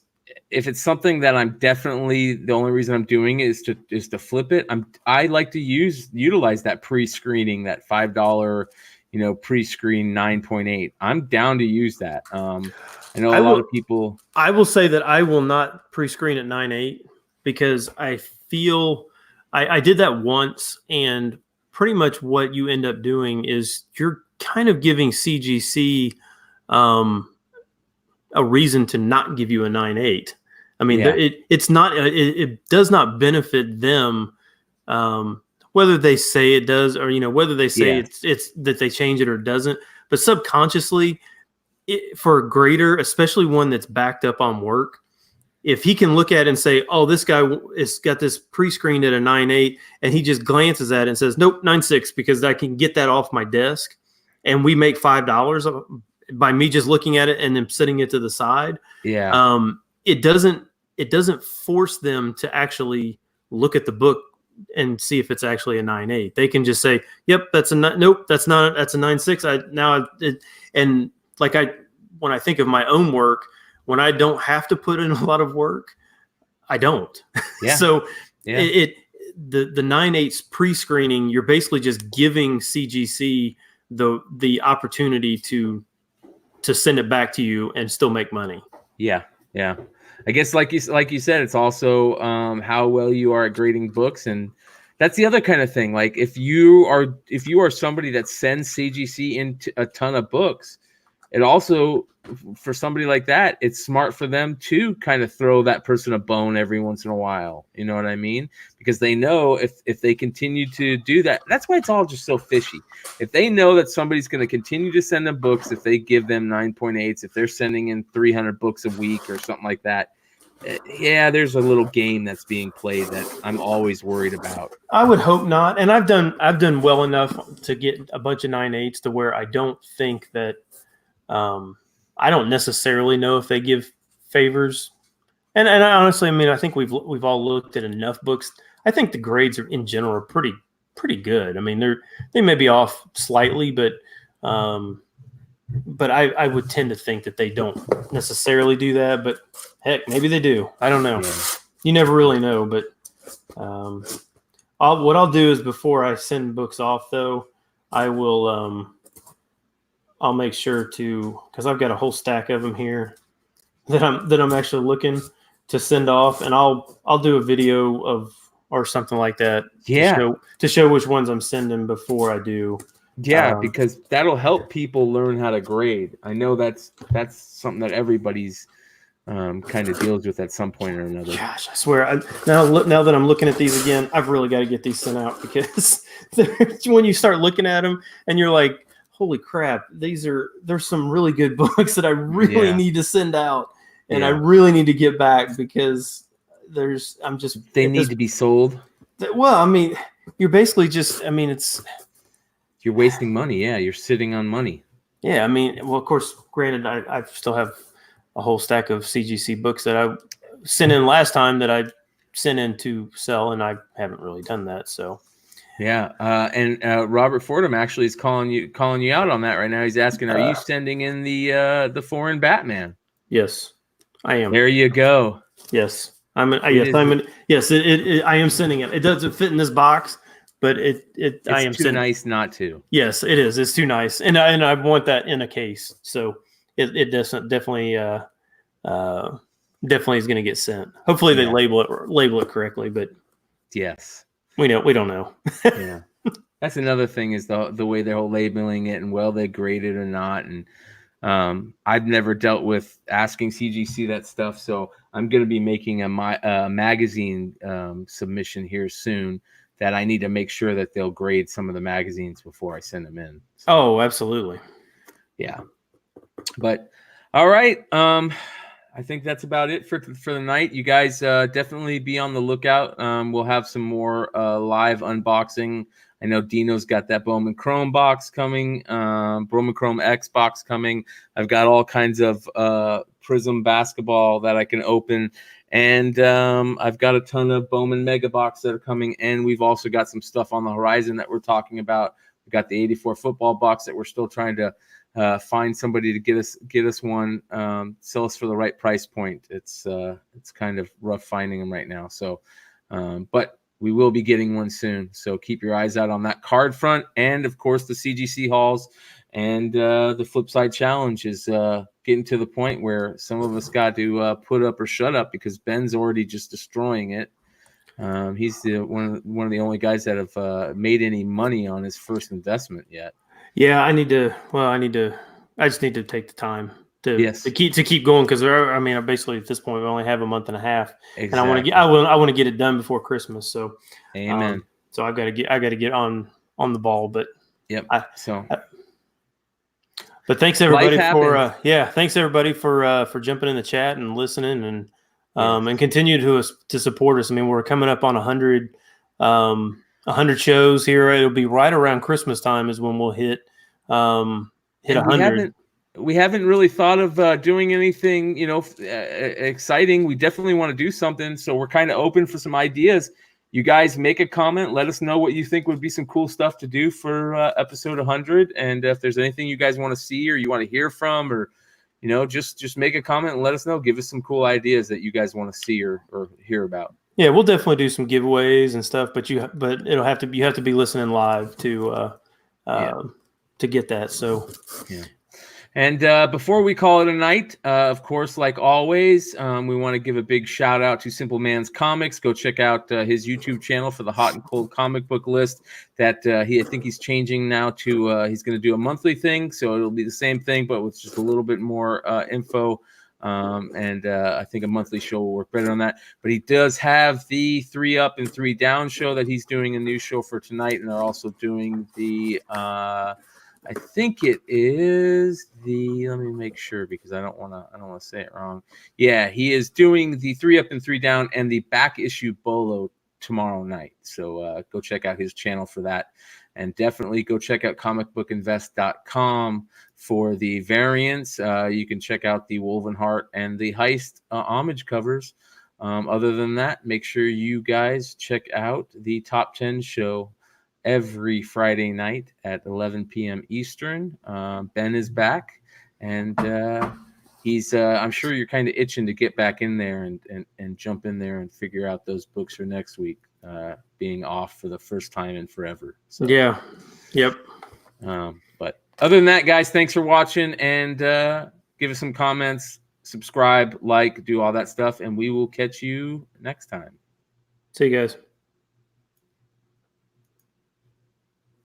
if it's something that I'm definitely, the only reason I'm doing it is to flip it. I like to utilize that pre-screening, that $5, pre-screen 9.8. I'm down to use that. I know a lot of people. I will say that I will not pre-screen at 9.8 because I feel I did that once, and pretty much what you end up doing is you're kind of giving CGC a reason to not give you a 9.8. I mean, it does not benefit them, whether they say it does or whether they say it's that they change it or doesn't. But subconsciously, for a grader, especially one that's backed up on work, if he can look at it and say, "Oh, this guy has got this pre-screened at a 9.8," and he just glances at it and says, "Nope, 9.6," because I can get that off my desk, and we make $5 by me just looking at it and then setting it to the side. Yeah. It doesn't force them to actually look at the book and see if it's actually a 9.8. They can just say, "Yep, that's a nope, that's not. That's a 9.6." And when I think of my own work, when I don't have to put in a lot of work, I don't. Yeah. So the 9.8's pre-screening, you're basically just giving CGC the opportunity to send it back to you and still make money. Yeah. I guess like you said, it's also how well you are at grading books, and that's the other kind of thing. Like if you are somebody that sends CGC into a ton of books, it also, for somebody like that, it's smart for them to kind of throw that person a bone every once in a while. You know what I mean? Because they know if they continue to do that, that's why it's all just so fishy. If they know that somebody's going to continue to send them books, if they give them 9.8s, if they're sending in 300 books a week or something like that, yeah, there's a little game that's being played that I'm always worried about. I would hope not. And I've done well enough to get a bunch of 9.8s to where I don't think that I don't necessarily know if they give favors. And I honestly, I mean, I think we've all looked at enough books. I think the grades are in general are pretty good. I mean, they may be off slightly, but I would tend to think that they don't necessarily do that. But heck, maybe they do. I don't know. Yeah. You never really know. But what I'll do is before I send books off, though, I will I'll make sure to, because I've got a whole stack of them here that I'm actually looking to send off, and I'll do a video of or something like that. Yeah. To show which ones I'm sending before I do. Yeah, because that'll help people learn how to grade. I know that's something that everybody's kind of deals with at some point or another. Gosh, I swear. Now that I'm looking at these again, I've really got to get these sent out, because when you start looking at them and you're like, holy crap, there's some really good books that I really need to send out, and I really need to get back, because they need to be sold. Well, I mean, you're basically just, I mean, you're wasting money. Yeah, you're sitting on money. Yeah, I mean, well, of course, granted, I still have a whole stack of CGC books that I sent in last time that I sent in to sell, and I haven't really done that. So, yeah, and Robert Fordham actually is calling you out on that right now. He's asking, "Are you sending in the foreign Batman?" Yes, I am. There you go. Yes, I am sending it. It doesn't fit in this box, but it's too nice not to. Yes, it is. It's too nice, and I want that in a case. So it definitely is going to get sent. Hopefully they label it correctly, but yes, we don't know. Yeah, that's another thing, is the way they're labeling it, and they grade it or not. And I've never dealt with asking CGC that stuff, so I'm going to be making a magazine submission here soon, that I need to make sure that they'll grade some of the magazines before I send them in. So, oh, absolutely. Yeah. But all right. I think that's about it for the night. You guys definitely be on the lookout. We'll have some more live unboxing. I know Dino's got that Bowman Chrome box coming, Bowman Chrome X box coming. I've got all kinds of Prism basketball that I can open. And I've got a ton of Bowman Mega Box that are coming. And we've also got some stuff on the horizon that we're talking about. We've got the 84 football box that we're still trying to find somebody to get us one, sell us for the right price point. It's kind of rough finding them right now. So, but we will be getting one soon. So keep your eyes out on that card front, and of course the CGC hauls, and the Flipside challenge is getting to the point where some of us got to put up or shut up, because Ben's already just destroying it. He's one of the only guys that have made any money on his first investment yet. Yeah, I just need to take the time to keep going, because I mean, basically at this point we only have a month and a half, exactly. And I want to get it done before Christmas. So, amen. So I got to get on the ball, but yep. But thanks everybody for jumping in the chat and listening, and and continue to support us. I mean, we're coming up on 100 shows here. It'll be right around Christmas time is when we'll hit 100. We haven't really thought of doing anything, exciting. We definitely want to do something, so we're kind of open for some ideas. You guys make a comment. Let us know what you think would be some cool stuff to do for episode 100. And if there's anything you guys want to see or you want to hear from, or, just make a comment and let us know. Give us some cool ideas that you guys want to see or hear about. Yeah, we'll definitely do some giveaways and stuff, but you have to be listening live to get that. So, yeah. And before we call it a night, of course, like always, we want to give a big shout out to Simple Man's Comics. Go check out his YouTube channel for the hot and cold comic book list that I think he's changing now to he's going to do a monthly thing. So it'll be the same thing, but with just a little bit more info. And I think a monthly show will work better on that. But he does have the 3 Up and 3 Down show that he's doing a new show for tonight. And they're also doing the... I think it is the. Let me make sure because I don't want to say it wrong. Yeah, he is doing the 3 Up and 3 Down and the back issue Bolo tomorrow night. So go check out his channel for that, and definitely go check out comicbookinvest.com for the variants. You can check out the Woven Heart and the Heist homage covers. Other than that, make sure you guys check out the Top 10 show every Friday night at 11 p.m. Eastern. Ben is back, and he's I'm sure you're kind of itching to get back in there and jump in there and figure out those books for next week, being off for the first time in forever. So, yeah. Yep. But other than that, guys, thanks for watching, and give us some comments, subscribe, like, do all that stuff, and we will catch you next time. See you guys.